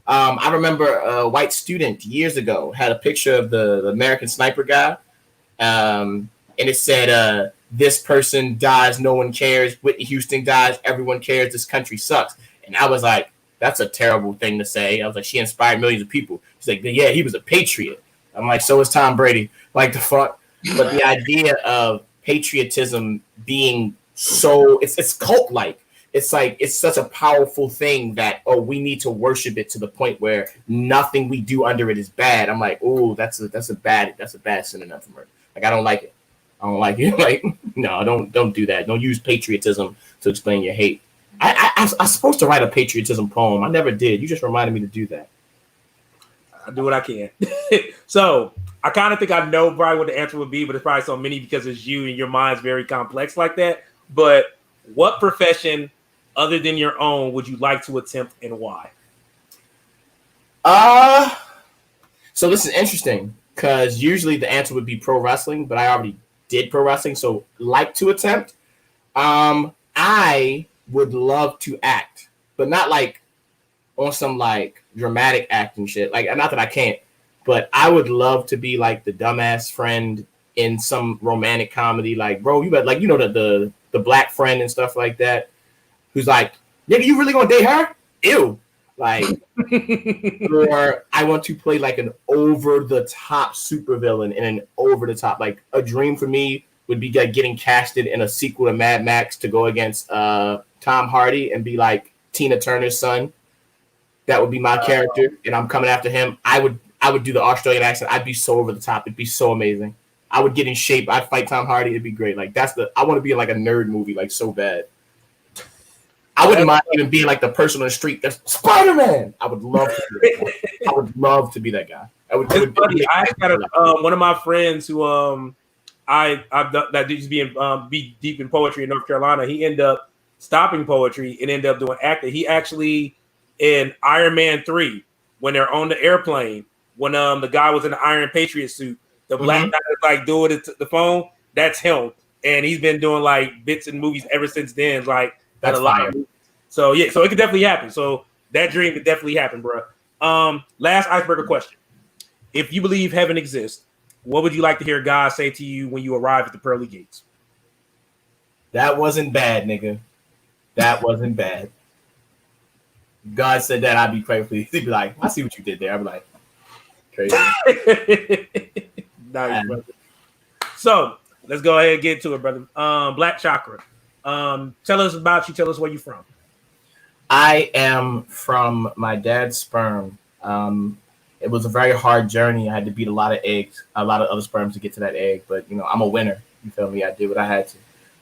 I remember a white student years ago had a picture of the American Sniper guy. And it said, this person dies, no one cares. Whitney Houston dies, everyone cares. This country sucks. And I was like, that's a terrible thing to say. I was like, she inspired millions of people. She's like, yeah, he was a patriot. I'm like, so is Tom Brady. Like the fuck. But the idea of patriotism being so, it's cult-like. It's like, it's such a powerful thing that, we need to worship it to the point where nothing we do under it is bad. I'm like, oh, that's a bad synonym for murder. Like, I don't like it. Like, no, don't do that. Don't use patriotism to explain your hate. I was supposed to write a patriotism poem. I never did. You just reminded me to do that. I do what I can. So I kind of think I know probably what the answer would be, but it's probably so many because it's you and your mind's very complex like that. But what profession other than your own would you like to attempt and why? So this is interesting because usually the answer would be pro wrestling, but I already did pro wrestling. So like to attempt, I would love to act, but not like on some like dramatic acting shit. Like, not that I can't, but I would love to be like the dumbass friend in some romantic comedy. Like, bro, you bet, like, the black friend and stuff like that, who's like, nigga, you really gonna date her? Ew. Like, or I want to play like an over the top supervillain and an over the top, like a dream for me would be like getting casted in a sequel to Mad Max to go against Tom Hardy and be like Tina Turner's son. That would be my character, and I'm coming after him. I would do the Australian accent. I'd be so over the top. It'd be so amazing. I would get in shape. I'd fight Tom Hardy. It'd be great. Like I want to be in like a nerd movie, like so bad. I wouldn't mind even being like the person on the street that's Spider-Man. I would love to be that guy. I would love to be that guy. It's funny. I got one of my friends who I've done that used to be deep in poetry in North Carolina. He ended up stopping poetry and ended up doing acting. He actually in Iron Man 3 when they're on the airplane when the guy was in the Iron Patriot suit, the black guy was like doing it to the phone. That's him, and he's been doing like bits in movies ever since then. Like that's a lot. So yeah, so it could definitely happen. So that dream could definitely happen, bro. Last icebreaker question: if you believe heaven exists, what would you like to hear God say to you when you arrive at the pearly gates? That wasn't bad, nigga. That wasn't bad. God said that, I'd be crazy. He'd be like, I see what you did there. I'd be like, crazy. Nice, brother. So let's go ahead and get to it, brother. Black Chakra. Tell us about you. Tell us where you're from. I am from my dad's sperm. It was a very hard journey. I had to beat a lot of eggs, a lot of other sperms to get to that egg. But, you know, I'm a winner. You feel me? I did what I had to.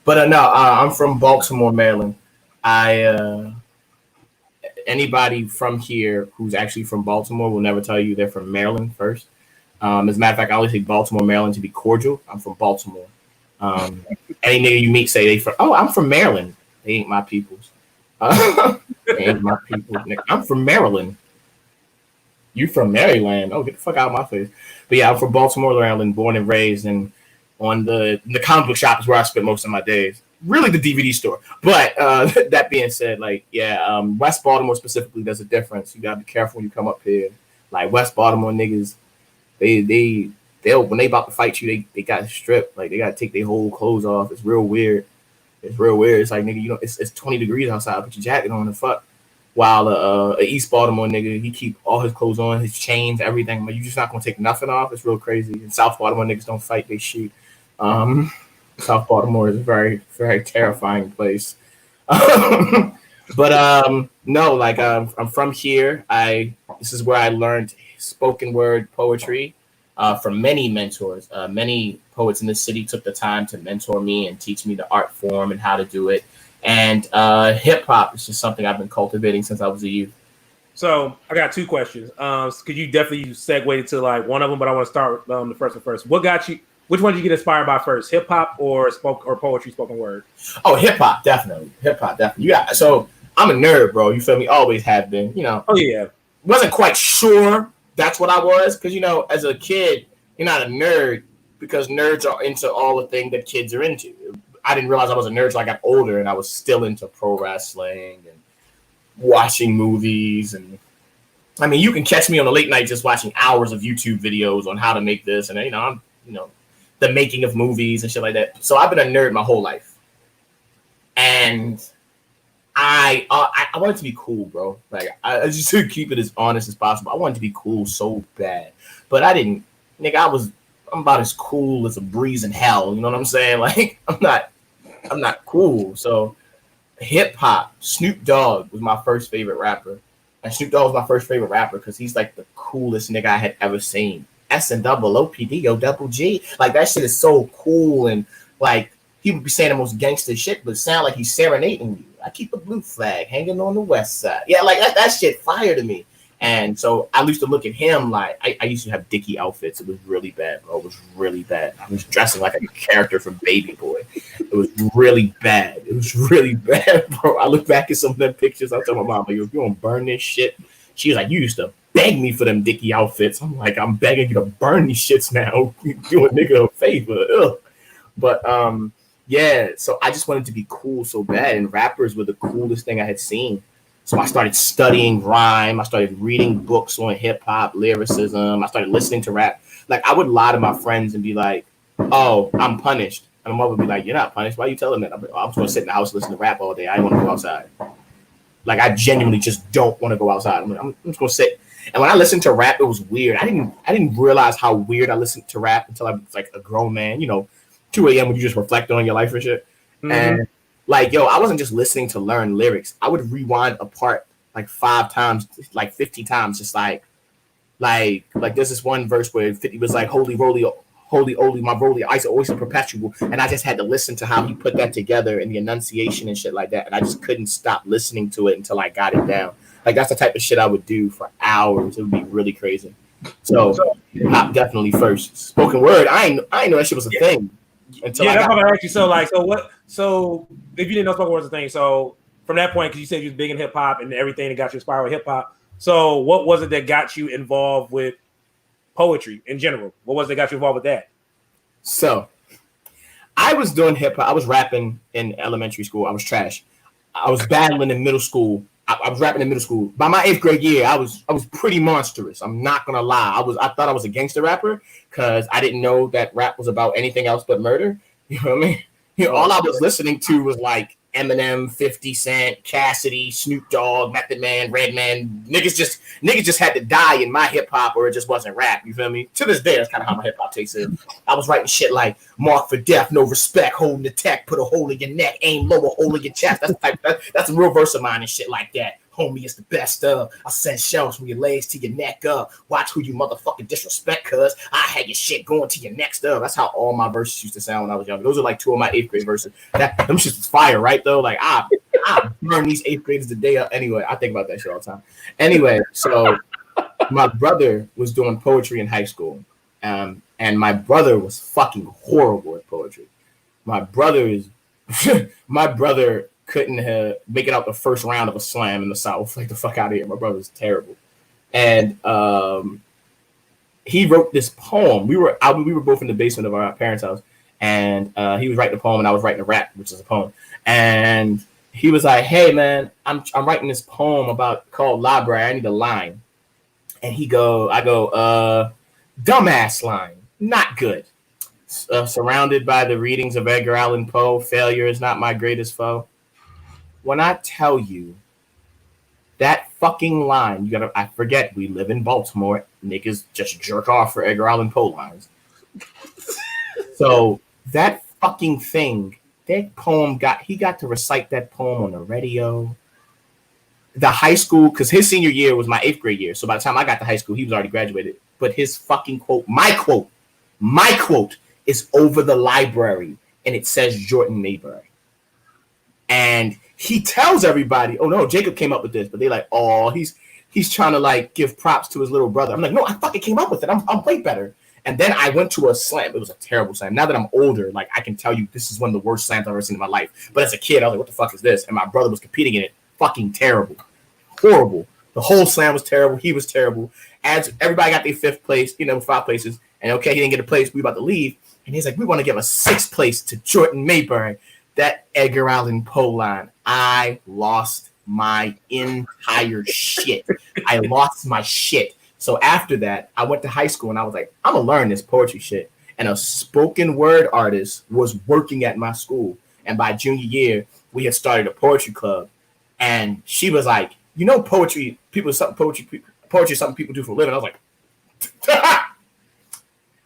But no, I'm from Baltimore, Maryland. Anybody from here who's actually from Baltimore will never tell you they're from Maryland first. As a matter of fact, I always say Baltimore, Maryland to be cordial. I'm from Baltimore. Any nigga you meet say they from, I'm from Maryland. They ain't my peoples. They ain't my people. I'm from Maryland. You from Maryland? Oh, get the fuck out of my face. But yeah, I'm from Baltimore, Maryland, born and raised, and on the comic book shop is where I spent most of my days. Really, the DVD store. But that being said, like, yeah, West Baltimore specifically, there's a difference. You gotta be careful when you come up here. Like West Baltimore niggas, they'll when they about to fight you, they got stripped. Like they gotta take their whole clothes off. It's real weird. It's real weird. It's like, nigga, you know, it's 20 degrees outside. Put your jacket on and fuck. While a East Baltimore nigga, he keep all his clothes on, his chains, everything. But you just not gonna take nothing off. It's real crazy. And South Baltimore niggas don't fight, they shoot. South Baltimore is a very, very terrifying place. But no, like I'm from here. This is where I learned spoken word poetry from many mentors. Many poets in the city took the time to mentor me and teach me the art form and how to do it. And hip hop is just something I've been cultivating since I was a youth. So I got two questions. Could you definitely segue into like one of them? But I want to start with the first one first. What got you? Which one did you get inspired by first? Hip hop or poetry, spoken word? Oh, hip hop, definitely. Hip hop, definitely. Yeah. So I'm a nerd, bro. You feel me? Always have been. You know. Oh yeah. Wasn't quite sure that's what I was because, you know, as a kid, you're not a nerd because nerds are into all the things that kids are into. I didn't realize I was a nerd until I got older, and I was still into pro wrestling and watching movies. And I mean, you can catch me on a late night just watching hours of YouTube videos on how to make this, and I'm the making of movies and shit like that. So I've been a nerd my whole life, and I wanted to be cool, bro. Like I just to keep it as honest as possible. I wanted to be cool so bad, but I didn't. Nigga, I'm about as cool as a breeze in hell. You know what I'm saying? Like I'm not cool. So hip hop, Snoop Dogg was my first favorite rapper. And Snoop Dogg was my first favorite rapper because he's like the coolest nigga I had ever seen. SNOOPDOGG. Like that shit is so cool. And like he would be saying the most gangster shit, but it sound like he's serenading you. I keep a blue flag hanging on the west side. Yeah, like that shit fire to me. And so I used to look at him like I used to have Dickie outfits. It was really bad, bro. It was really bad. I was dressing like a character from Baby Boy. It was really bad. It was really bad, bro. I look back at some of them pictures. I tell my mom, like, if you don't burn this shit, she was like, you used to beg me for them Dickie outfits. I'm like, I'm begging you to burn these shits now. Do a nigga a favor. Ugh. But yeah, so I just wanted to be cool so bad, and rappers were the coolest thing I had seen. So I started studying rhyme. I started reading books on hip hop, lyricism. I started listening to rap. Like I would lie to my friends and be like, "Oh, I'm punished," and my mother would be like, "You're not punished. Why are you telling me that?" I'm like, I'm just gonna sit in the house and listen to rap all day. I don't want to go outside. Like I genuinely just don't want to go outside. I'm just gonna sit. And when I listened to rap, it was weird. I didn't realize how weird I listened to rap until I was like a grown man. You know, 2 a.m. when you just reflect on your life and shit. Mhm. And like, yo, I wasn't just listening to learn lyrics. I would rewind a part like 5 times, like 50 times, just like there's this one verse where 50 was like, holy roly, holy oly, my roly, ice oyster perpetual. And I just had to listen to how he put that together and the enunciation and shit like that. And I just couldn't stop listening to it until I got it down. Like, that's the type of shit I would do for hours. It would be really crazy. So hip-hop definitely first. Spoken word, I ain't know that shit was a thing until Yeah, I that's got what I asked you. So if you didn't know spoken word was a thing, so from that point, because you said you was big in hip hop and everything that got you inspired with hip hop. So what was it that got you involved with poetry in general? What was it that got you involved with that? So I was doing hip hop. I was rapping in elementary school. I was trash. I was battling in middle school. I was rapping in middle school. By my 8th grade year, I was pretty monstrous. I'm not gonna lie. I thought I was a gangster rapper because I didn't know that rap was about anything else but murder. You know what I mean? All I was listening to was like Eminem, 50 Cent, Cassidy, Snoop Dogg, Method Man, Redman. Niggas just had to die in my hip hop or it just wasn't rap. You feel me? To this day, that's kind of how my hip hop takes it. I was writing shit like mark for death, no respect, holding the tech, put a hole in your neck, aim lower, hole in your chest. That's a real verse of mine and shit like that. Homie is the best of. I send shells from your legs to your neck up. Watch who you motherfucking disrespect, cuz I had your shit going to your next up. That's how all my verses used to sound when I was younger. Those are like 2 of my 8th grade verses. Them shits was fire, right? Though, like I burn these 8th graders the day up. Anyway, I think about that shit all the time. Anyway, so my brother was doing poetry in high school, and my brother was fucking horrible at poetry. My brother couldn't make it out the first round of a slam in the South. Like, the fuck out of here. My brother's terrible. And he wrote this poem. We were both in the basement of our parents' house, and he was writing a poem and I was writing a rap, which is a poem. And he was like, "Hey man, I'm writing this poem called Library. I need a line." And I go, dumbass line, not good. Surrounded by the readings of Edgar Allan Poe, failure is not my greatest foe. When I tell you that fucking line, I forget we live in Baltimore. Niggas just jerk off for Edgar Allan Poe lines. So that fucking thing, that poem he got to recite that poem on the radio. The high school, because his senior year was my 8th grade year. So by the time I got to high school, he was already graduated. But his fucking quote, my quote is over the library, and it says Jordan Mayberry. And he tells everybody, "Oh no, Jacob came up with this," but they're like, "Oh, he's trying to like give props to his little brother." I'm like, "No, I fucking came up with it. I'm way better." And then I went to a slam. It was a terrible slam. Now that I'm older, like I can tell you, this is one of the worst slams I've ever seen in my life. But as a kid, I was like, "What the fuck is this?" And my brother was competing in it. Fucking terrible, horrible. The whole slam was terrible. He was terrible. As everybody got their 5th place, 5 places, and okay, he didn't get a place. We about to leave, and he's like, "We want to give a 6th place to Jordan Mayberry." That Edgar Allan Poe line, I lost my entire shit. I lost my shit. So after that, I went to high school and I was like, I'm gonna learn this poetry shit. And a spoken word artist was working at my school. And by junior year, we had started a poetry club. And she was like, poetry is something people do for a living. I was like,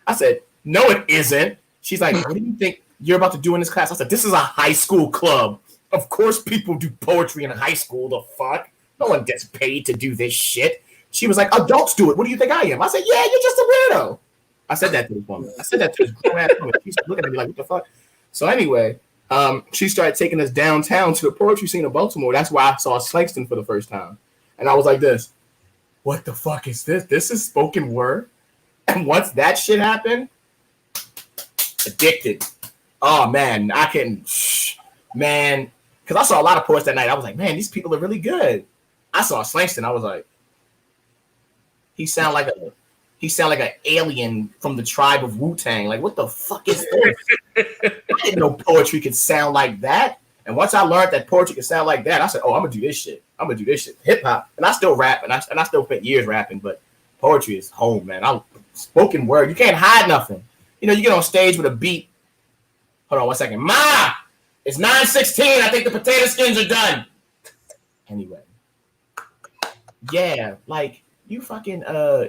I said, no, it isn't. She's like, what do you think you're about to do in this class? I said, this is a high school club. Of course people do poetry in high school. The fuck? No one gets paid to do this shit. She was like, adults do it. What do you think I am? I said, yeah, you're just a weirdo. I said that to this woman. I said that to this grown-ass woman. She's looking at me like, what the fuck? So anyway, she started taking us downtown to the poetry scene of Baltimore. That's why I saw Slangston for the first time. And I was like this, what the fuck is this? This is spoken word? And once that shit happened, addicted. Oh, man, because I saw a lot of poets that night. I was like, man, these people are really good. I saw Slangston. I was like, he sound like an alien from the tribe of Wu-Tang. Like, what the fuck is this? I didn't know poetry could sound like that. And once I learned that poetry could sound like that, I said, oh, I'm gonna do this shit. Hip hop. And I still rap, and I still spent years rapping, but poetry is home, man. Spoken word. You can't hide nothing. You get on stage with a beat. Hold on 1 second. Ma! It's 9:16. I think the potato skins are done. Anyway. Yeah, like, you fucking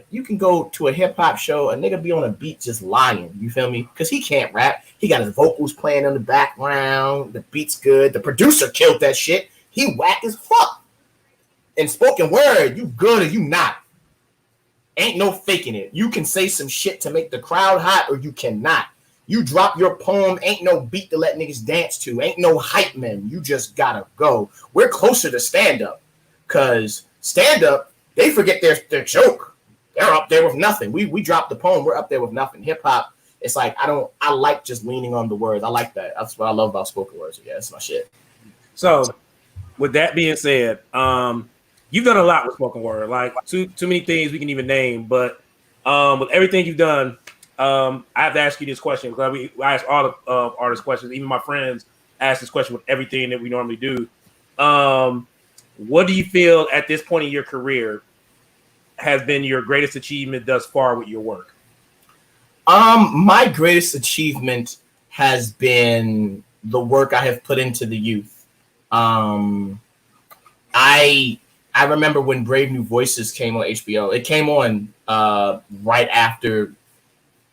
you can go to a hip hop show, a nigga be on a beat just lying. You feel me? Because he can't rap. He got his vocals playing in the background. The beat's good. The producer killed that shit. He whack as fuck. In spoken word, you good or you not. Ain't no faking it. You can say some shit to make the crowd hot or you cannot. You drop your poem, ain't no beat to let niggas dance to. Ain't no hype man. You just gotta go. We're closer to stand-up. Because stand-up, they forget their joke. They're up there with nothing. We drop the poem, we're up there with nothing. Hip-hop, it's like, I like just leaning on the words. I like that. That's what I love about spoken words. Yeah, that's my shit. So, with that being said, you've done a lot with spoken word, like too many things we can even name. But with everything you've done, I have to ask you this question because I ask all the artists questions. Even my friends ask this question with everything that we normally do. What do you feel at this point in your career has been your greatest achievement thus far with your work? My greatest achievement has been the work I have put into the youth. I remember when Brave New Voices came on HBO. It came on right after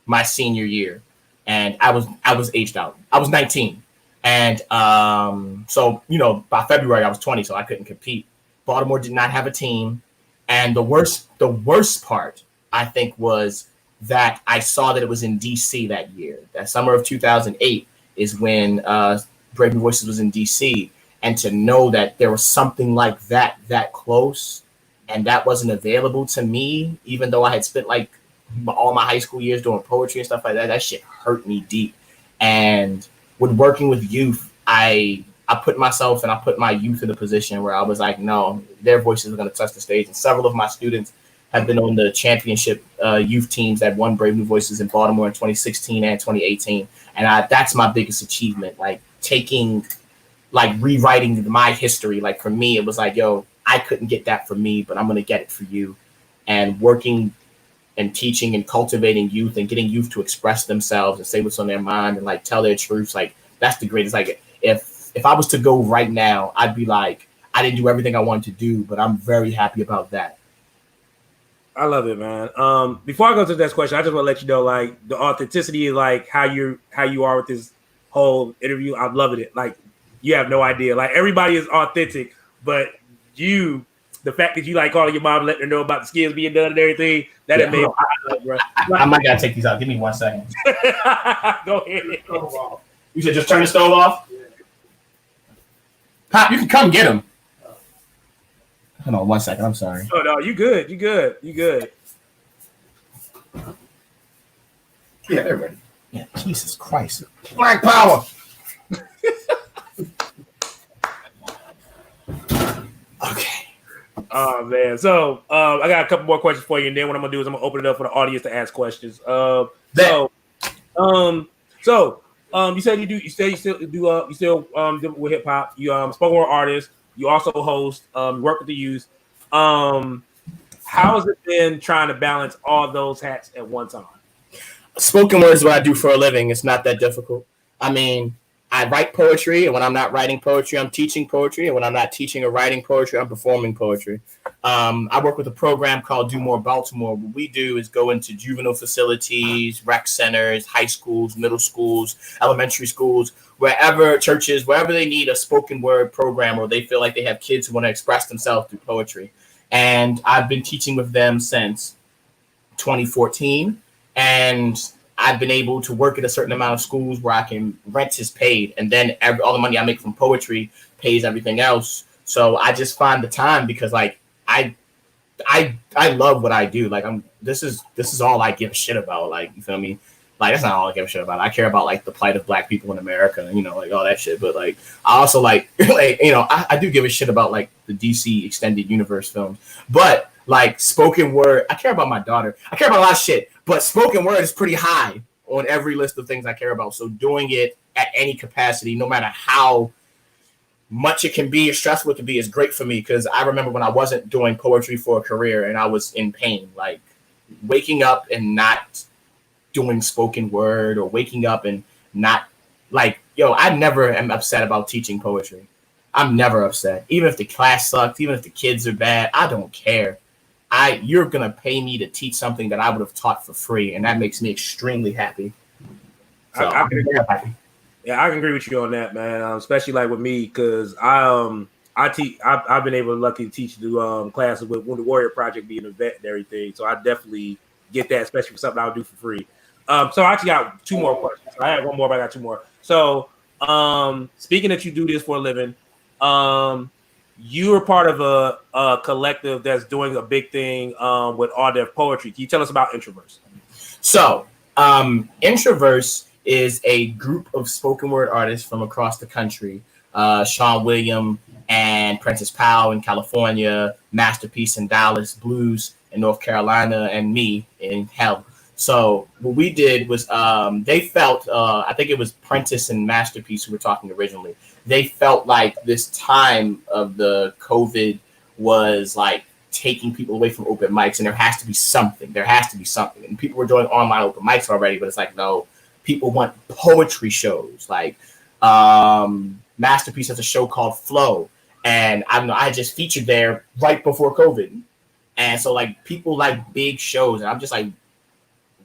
my senior year, and I was aged out. I was 19, and so by February I was 20, so I couldn't compete. Baltimore did not have a team, and the worst part I think was that I saw that it was in DC that year. That summer of 2008 is when Brave New Voices was in DC. And to know that there was something like that close and that wasn't available to me, even though I had spent like all my high school years doing poetry and stuff like that, that shit hurt me deep. And when working with youth, I put myself and I put my youth in a position where I was like, no, their voices are going to touch the stage. And several of my students have been on the championship youth teams that won Brave New Voices in Baltimore in 2016 and 2018. And that's my biggest achievement, like rewriting my history. Like for me, it was like, yo, I couldn't get that for me, but I'm going to get it for you. And working and teaching and cultivating youth and getting youth to express themselves and say what's on their mind and like tell their truths. Like that's the greatest. Like if I was to go right now, I'd be like, I didn't do everything I wanted to do, but I'm very happy about that. I love it, man. Before I go to the next question, I just want to let you know, like the authenticity is like how you are with this whole interview. I'm loving it. Like, you have no idea. Like everybody is authentic, but the fact that you like calling your mom, letting her know about the skills being done and everything, that it made. I might gotta take these out. Give me 1 second. Go ahead. You said just turn the stove off. Yeah. Pop, you can come get them. Hold on 1 second. I'm sorry. Oh no, you good. You good. Yeah, they're ready. Yeah, Jesus Christ. Black power. Okay. Oh man. So I got a couple more questions for you, and then what I'm gonna do is I'm gonna open it up for the audience to ask questions. You said you still do with hip hop. You spoken word artist. You also host. You work with the youth. How has it been trying to balance all those hats at one time? Spoken word is what I do for a living. It's not that difficult. I mean, I write poetry, and when I'm not writing poetry, I'm teaching poetry, and when I'm not teaching or writing poetry, I'm performing poetry. I work with a program called Do More Baltimore. What we do is go into juvenile facilities, rec centers, high schools, middle schools, elementary schools, wherever churches, wherever they need a spoken word program or they feel like they have kids who want to express themselves through poetry. And I've been teaching with them since 2014, and I've been able to work at a certain amount of schools where I can rent is paid, and then all the money I make from poetry pays everything else. So I just find the time because like I love what I do. Like this is all I give a shit about. Like, you feel me? Like that's not all I give a shit about. I care about like the plight of Black people in America, like all that shit. But like I also like I do give a shit about like the DC extended universe films. But like spoken word, I care about my daughter. I care about a lot of shit. But spoken word is pretty high on every list of things I care about. So doing it at any capacity, no matter how much it can be or stressful it can be, is great for me. Because I remember when I wasn't doing poetry for a career and I was in pain, like waking up and not doing spoken word or waking up and not like, I never am upset about teaching poetry. I'm never upset. Even if the class sucks, even if the kids are bad, I don't care. you're gonna pay me to teach something that I would have taught for free, and that makes me extremely happy. So I can agree with you on that, man. Especially like with me, because I teach. I've been lucky to teach the classes with Wounded Warrior Project being a vet and everything. So I definitely get that, especially for something I'll do for free. So I actually got two more questions. I had one more, but I got two more. So speaking that you do this for a living, you are part of a collective that's doing a big thing with all their poetry. Can you tell us about Introverse? So Introverse is a group of spoken word artists from across the country. Sean William and Prentice Powell in California, Masterpiece in Dallas, Blues in North Carolina, and me in Hell. So what we did was they felt, I think it was Prentice and Masterpiece who were talking originally. They felt like this time of the COVID was like taking people away from open mics, and there has to be something. There has to be something. And people were doing online open mics already, but it's like, no, people want poetry shows. Like Masterpiece has a show called Flow, and I had just featured there right before COVID, and so like people like big shows, and I'm just like,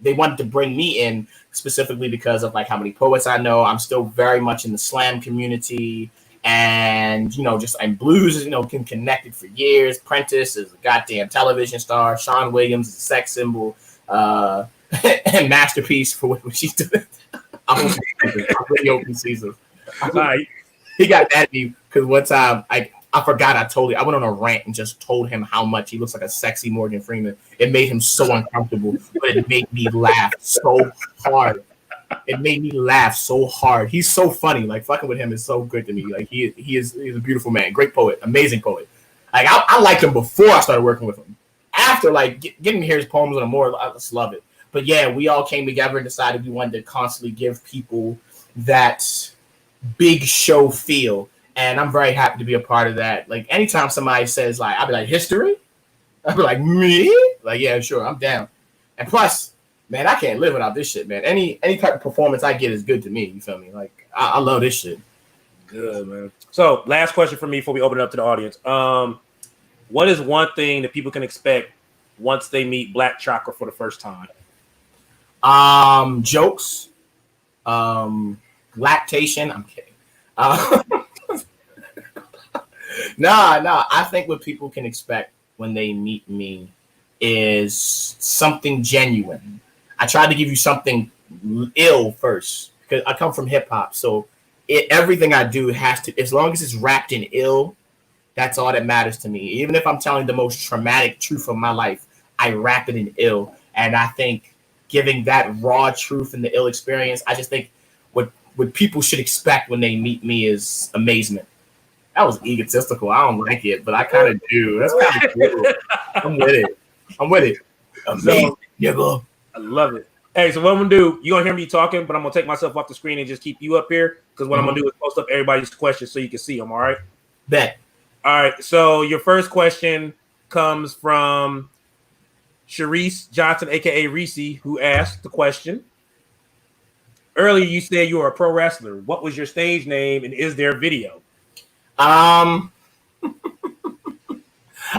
they wanted to bring me in specifically because of like how many poets I know. I'm still very much in the slam community, and just I'm blues, been connected for years. Prentice is a goddamn television star. Sean Williams is a sex symbol, and Masterpiece for what she's doing. I'm really open season. He got mad at me because one time I forgot I went on a rant and just told him how much he looks like a sexy Morgan Freeman. It made him so uncomfortable, but it made me laugh so hard. He's so funny. Like fucking with him is so good to me. Like he's a beautiful man, great poet, amazing poet. Like I liked him before I started working with him. After like getting to hear his poems on more, I just love it. But yeah, we all came together and decided we wanted to constantly give people that big show feel, and I'm very happy to be a part of that. Like anytime somebody says like, I'll be like, history, I'll be like, me, like, yeah, sure, I'm down. And plus, man, I can't live without this shit, man. Any type of performance I get is good to me. You feel me? Like I love this shit. Good, man. So last question for me before we open it up to the audience. What is one thing that people can expect once they meet Black Chakra for the first time? Jokes, lactation. I'm kidding. No. I think what people can expect when they meet me is something genuine. I tried to give you something ill first because I come from hip hop, so everything I do has to, as long as it's wrapped in ill, that's all that matters to me. Even if I'm telling the most traumatic truth of my life, I wrap it in ill, and I think giving that raw truth and the ill experience, I just think what people should expect when they meet me is amazement. That was egotistical. I don't like it, but I kind of do. That's kind of cool. I'm with it. Amazing, nigga. I love it. Hey, so what I'm gonna do? You're gonna hear me talking, but I'm gonna take myself off the screen and just keep you up here because what I'm gonna do is post up everybody's questions so you can see them. All right. Bet. All right. So your first question comes from Sharice Johnson, aka Reese, who asked the question. Earlier, you said you were a pro wrestler. What was your stage name, and is there a video? I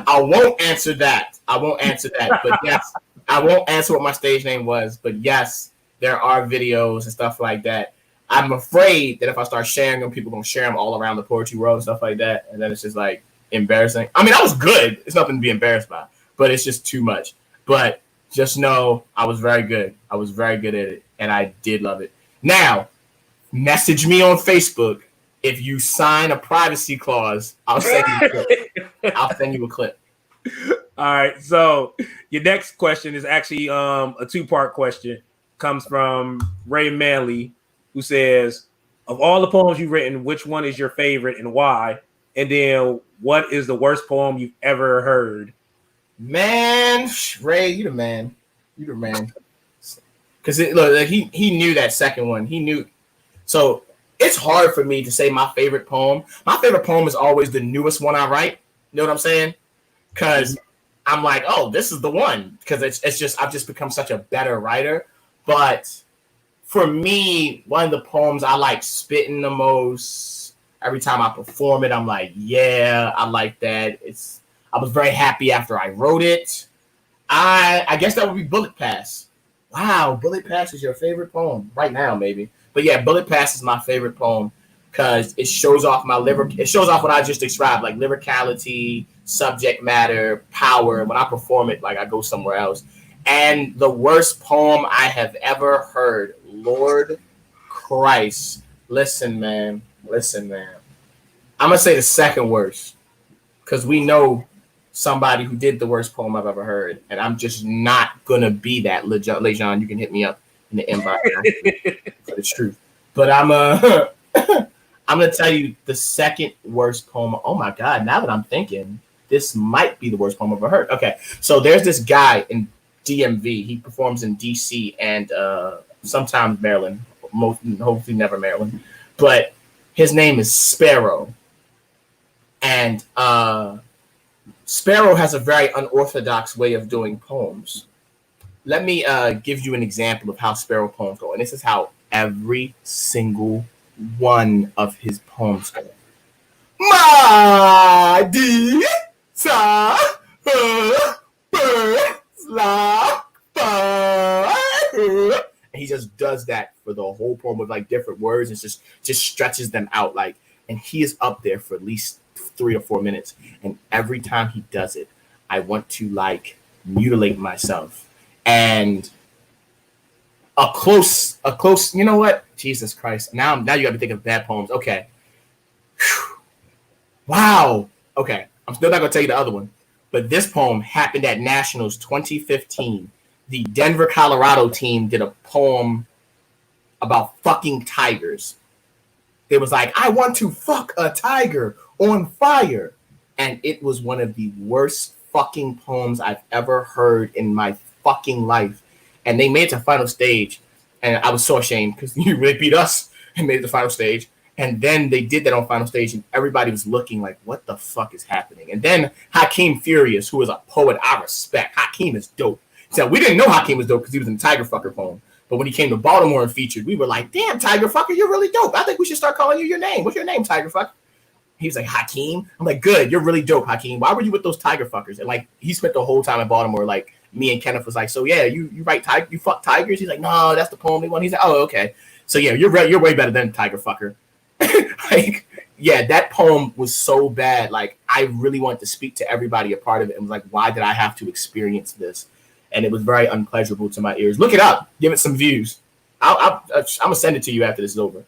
won't answer that. But yes, I won't answer what my stage name was. But yes, there are videos and stuff like that. I'm afraid that if I start sharing them, people are gonna share them all around the poetry world and stuff like that, and then it's just like embarrassing. I mean, I was good. It's nothing to be embarrassed by, but it's just too much. But just know I was very good. I was very good at it, and I did love it. Now, message me on Facebook. If you sign a privacy clause, I'll send you a clip. All right. So your next question is actually a two-part question. Comes from Ray Manley, who says, of all the poems you've written, which one is your favorite and why? And then what is the worst poem you've ever heard? Man, Ray, you the man. Because look, he knew that second one. He knew. So it's hard for me to say my favorite poem. My favorite poem is always the newest one I write. You know what I'm saying? Because I'm like, oh, this is the one. Because it's just I've just become such a better writer. But for me, one of the poems I like spitting the most, every time I perform it, I'm like, yeah, I like that. I was very happy after I wrote it. I guess that would be Bullet Pass. Wow, Bullet Pass is your favorite poem right now, maybe. But yeah, Bullet Pass is my favorite poem because it shows off my liver. It shows off what I just described, like lyricality, subject matter, power. When I perform it, like I go somewhere else. And the worst poem I have ever heard, Lord Christ. Listen, man. Listen, man. I'm gonna say the second worst because we know somebody who did the worst poem I've ever heard, and I'm just not gonna be that. Lejon, you can hit me up in the inbox for the truth. But I'm I'm gonna tell you the second worst poem. Oh my god! Now that I'm thinking, this might be the worst poem I've ever heard. Okay, so there's this guy in DMV. He performs in DC and sometimes Maryland. Hopefully never Maryland. But his name is Sparrow, and Sparrow has a very unorthodox way of doing poems. Let me give you an example of how Sparrow poems go, and this is how every single one of his poems go. My dear, and he just does that for the whole poem with like different words and just stretches them out like, and he is up there for at least 3 or 4 minutes, and every time he does it, I want to like mutilate myself. And a close, you know what? Jesus Christ. Now you got to think of bad poems. Okay. Whew. Wow. Okay. I'm still not going to tell you the other one. But this poem happened at Nationals 2015. The Denver, Colorado team did a poem about fucking tigers. It was like, I want to fuck a tiger on fire. And it was one of the worst fucking poems I've ever heard in my fucking life. And they made it to final stage. And I was so ashamed because you really beat us and made it to final stage. And then they did that on final stage, and everybody was looking like, what the fuck is happening? And then Hakeem Furious, who is a poet I respect. Hakeem is dope. So we didn't know Hakeem was dope because he was in the Tiger Fucker poem. But when he came to Baltimore and featured, we were like, damn, Tiger Fucker, you're really dope. I think we should start calling you your name. What's your name, Tiger Fucker? He was like, Hakeem. I'm like, good, you're really dope, Hakeem. Why were you with those Tiger Fuckers? And like, he spent the whole time in Baltimore, like, me and Kenneth was like, so yeah, you write tiger, you fuck tigers? He's like, no, that's the poem they want. He's like, oh, okay. So yeah, you're way better than Tiger Fucker. Like, yeah, that poem was so bad. Like, I really wanted to speak to everybody a part of it and was like, why did I have to experience this? And it was very unpleasurable to my ears. Look it up. Give it some views. I'm gonna send it to you after this is over.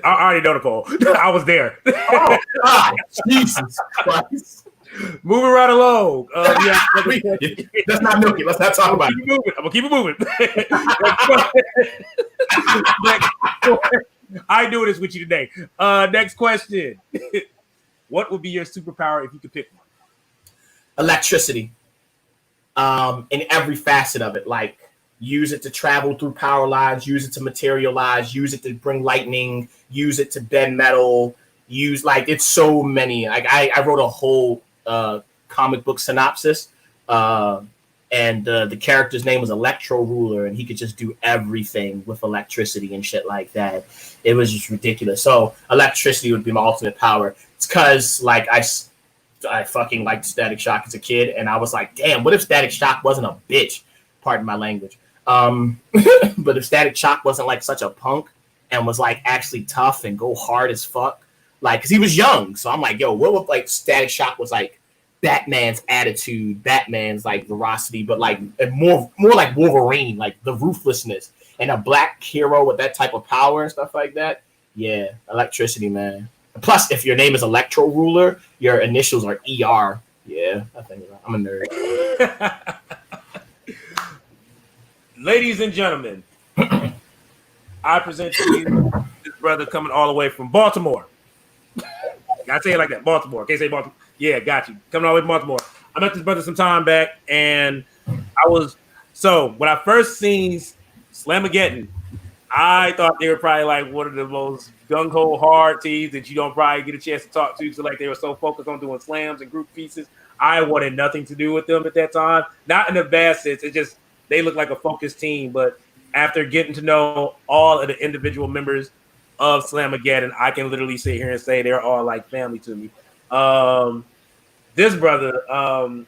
I already know the poem. I was there. Oh God, Jesus Christ! Moving right along. Yeah, let's not milk it. Let's not talk about it. I'm gonna keep it moving. I do this with you today. Next question. What would be your superpower if you could pick one? Electricity. In every facet of it. Like, use it to travel through power lines, use it to materialize, use it to bring lightning, use it to bend metal, like, it's so many. Like, I wrote a whole comic book synopsis, and the character's name was Electro Ruler, and he could just do everything with electricity and shit like that. It was just ridiculous. So electricity would be my ultimate power. It's because, like, I fucking liked Static Shock as a kid, and I was like, damn, what if Static Shock wasn't a bitch? Pardon my language. But if Static Shock wasn't like such a punk and was like actually tough and go hard as fuck, like, because he was young. So I'm like, yo, what if like Static Shock was like Batman's attitude, Batman's like ferocity, but like more like Wolverine, like the ruthlessness, and a black hero with that type of power and stuff like that. Yeah, electricity, man. Plus, if your name is Electro Ruler, your initials are ER. Yeah, I think I'm a nerd. Ladies and gentlemen, I present to you this brother coming all the way from Baltimore. Gotta say it like that, Baltimore. Can't say Baltimore. Yeah, got you. Coming all the way from Baltimore. I met this brother some time back, and when I first seen Slamageddon, I thought they were probably like one of the most gung-ho hard teams that you don't probably get a chance to talk to. So like they were so focused on doing slams and group pieces. I wanted nothing to do with them at that time. Not in a bad sense. It just, they look like a focused team. But after getting to know all of the individual members of Slamageddon, I can literally sit here and say they're all like family to me. This brother,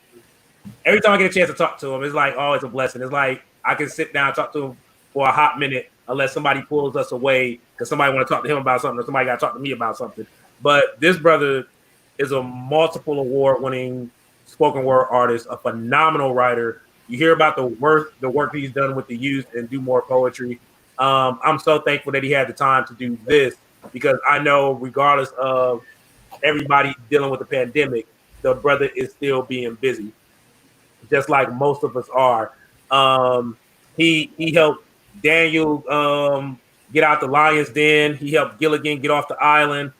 every time I get a chance to talk to him, it's like, oh, it's a blessing. It's like I can sit down and talk to him for a hot minute unless somebody pulls us away because somebody want to talk to him about something or somebody got to talk to me about something. But this brother is a multiple award-winning spoken word artist, a phenomenal writer. You hear about the work he's done with the youth and do more poetry. I'm so thankful that he had the time to do this because I know regardless of everybody dealing with the pandemic, the brother is still being busy, just like most of us are. He helped Daniel get out the lion's den. He helped Gilligan get off the island.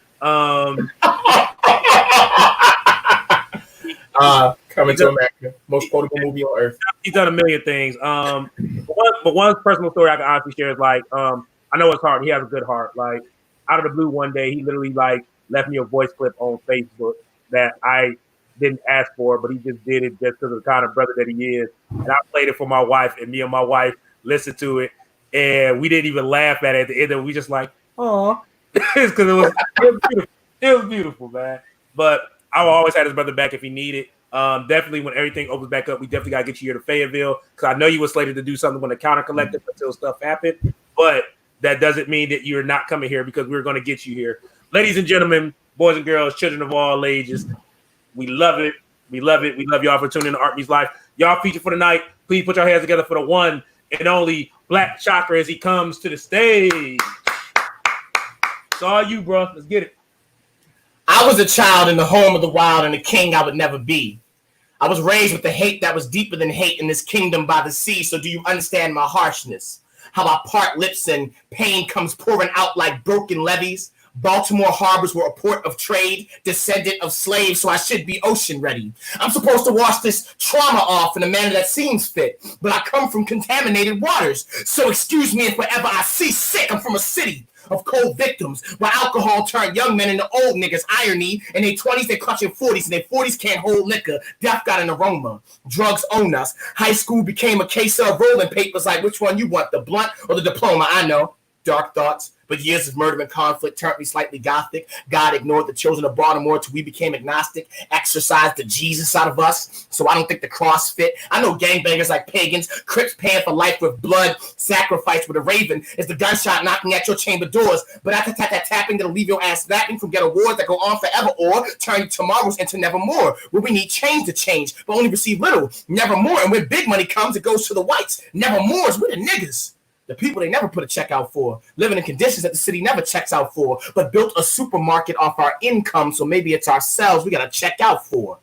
Coming to America, most quotable movie on earth. He's done a million things. But one personal story I can honestly share is like, I know it's hard. He has a good heart. Like out of the blue, one day he literally like left me a voice clip on Facebook that I didn't ask for, but he just did it just because of the kind of brother that he is. And I played it for my wife, and me and my wife listened to it, and we didn't even laugh at it at the end. We just like, oh, because it was beautiful. It was beautiful, man. But I will always have his brother back if he needed. Definitely when everything opens back up, we definitely got to get you here to Fayetteville because I know you were slated to do something when the Counter Collective until stuff happened, but that doesn't mean that you're not coming here because we're going to get you here. Ladies and gentlemen, boys and girls, children of all ages, we love it. We love it. We love y'all for tuning in to Art Meets Life. Y'all feature for the night. Please put your hands together for the one and only Black Chakra as he comes to the stage. It's all you, bro. Let's get it. I was a child in the home of the wild and a king I would never be. I was raised with the hate that was deeper than hate in this kingdom by the sea. So do you understand my harshness? How I part lips and pain comes pouring out like broken levees. Baltimore harbors were a port of trade, descendant of slaves, so I should be ocean ready. I'm supposed to wash this trauma off in a manner that seems fit, but I come from contaminated waters. So excuse me if wherever I see sick, I'm from a city of cold victims, where alcohol turned young men into old niggas. Irony, in their 20s, they're clutching 40s, and their 40s can't hold liquor. Death got an aroma. Drugs own us. High school became a case of rolling papers like, which one you want, the blunt or the diploma? I know. Dark thoughts, but years of murder and conflict turned me slightly gothic. God ignored the children of Baltimore till we became agnostic, exorcised the Jesus out of us, so I don't think the cross fit. I know gangbangers like pagans, Crips paying for life with blood, sacrifice with a raven is the gunshot knocking at your chamber doors, but after that tapping that'll leave your ass snapping from ghetto wars that go on forever or turn tomorrows into nevermore, where we need change to change, but only receive little, nevermore, and when big money comes, it goes to the whites, nevermores, we're the niggas. The people they never put a check out for, living in conditions that the city never checks out for, but built a supermarket off our income, so maybe it's ourselves we gotta check out for.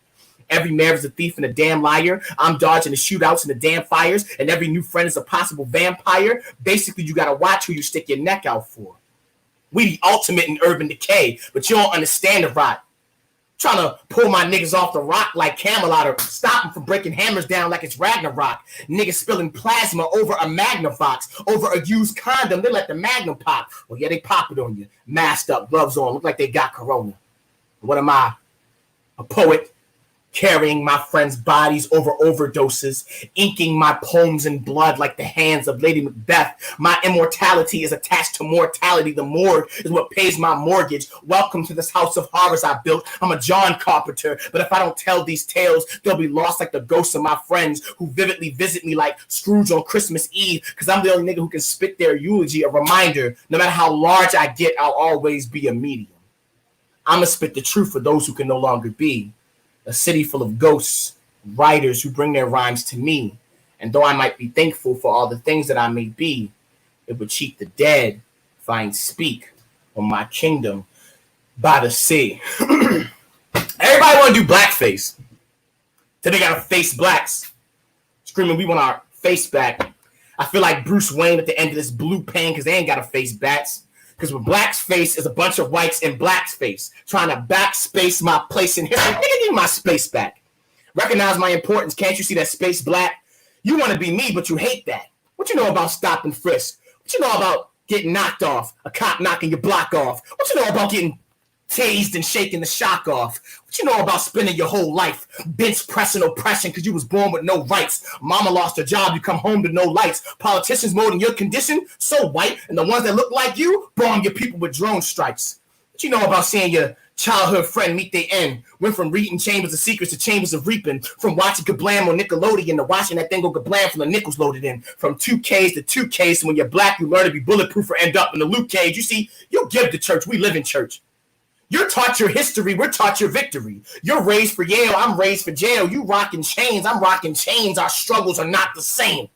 Every mayor is a thief and a damn liar. I'm dodging the shootouts and the damn fires, and every new friend is a possible vampire. Basically, you gotta watch who you stick your neck out for. We the ultimate in urban decay, but you don't understand the rot. Trying to pull my niggas off the rock like Camelot or stop them from breaking hammers down like it's Ragnarok. Niggas spilling plasma over a Magnavox, over a used condom, they let the Magnum pop. Well, yeah, they pop it on you. Masked up, gloves on, look like they got corona. What am I? A poet? Carrying my friends' bodies over overdoses, inking my poems in blood like the hands of Lady Macbeth. My immortality is attached to mortality. The morgue is what pays my mortgage. Welcome to this house of horrors I built. I'm a John Carpenter, but if I don't tell these tales, they'll be lost like the ghosts of my friends who vividly visit me like Scrooge on Christmas Eve, because I'm the only nigga who can spit their eulogy, a reminder, no matter how large I get, I'll always be a medium. I'ma spit the truth for those who can no longer be. A city full of ghosts, writers who bring their rhymes to me. And though I might be thankful for all the things that I may be, it would cheat the dead if I ain't speak on my kingdom by the sea. Everybody want to do blackface. Then they got to face blacks. Screaming, we want our face back. I feel like Bruce Wayne at the end of this blue pain because they ain't got to face bats. Because with black's face is a bunch of whites in black's face, trying to backspace my place in history. Give my space back. Recognize my importance. Can't you see that space black? You want to be me, but you hate that. What you know about stop and frisk? What you know about getting knocked off? A cop knocking your block off? What you know about getting tased and shaking the shock off? What you know about spending your whole life bench pressing oppression because you was born with no rights? Mama lost her job, you come home to no lights. Politicians molding your condition, so white, and the ones that look like you bomb your people with drone strikes. What you know about seeing your Childhood friend meet their end. Went from reading Chambers of Secrets to Chambers of Reaping. From watching Kablam on Nickelodeon to watching that thing go Kablam from the nickels loaded in. From 2Ks to 2Ks. So when you're black, you learn to be bulletproof or end up in the Luke cage. You see, you give to church. We live in church. You're taught your history. We're taught your victory. You're raised for Yale. I'm raised for jail. You rocking chains. I'm rocking chains. Our struggles are not the same.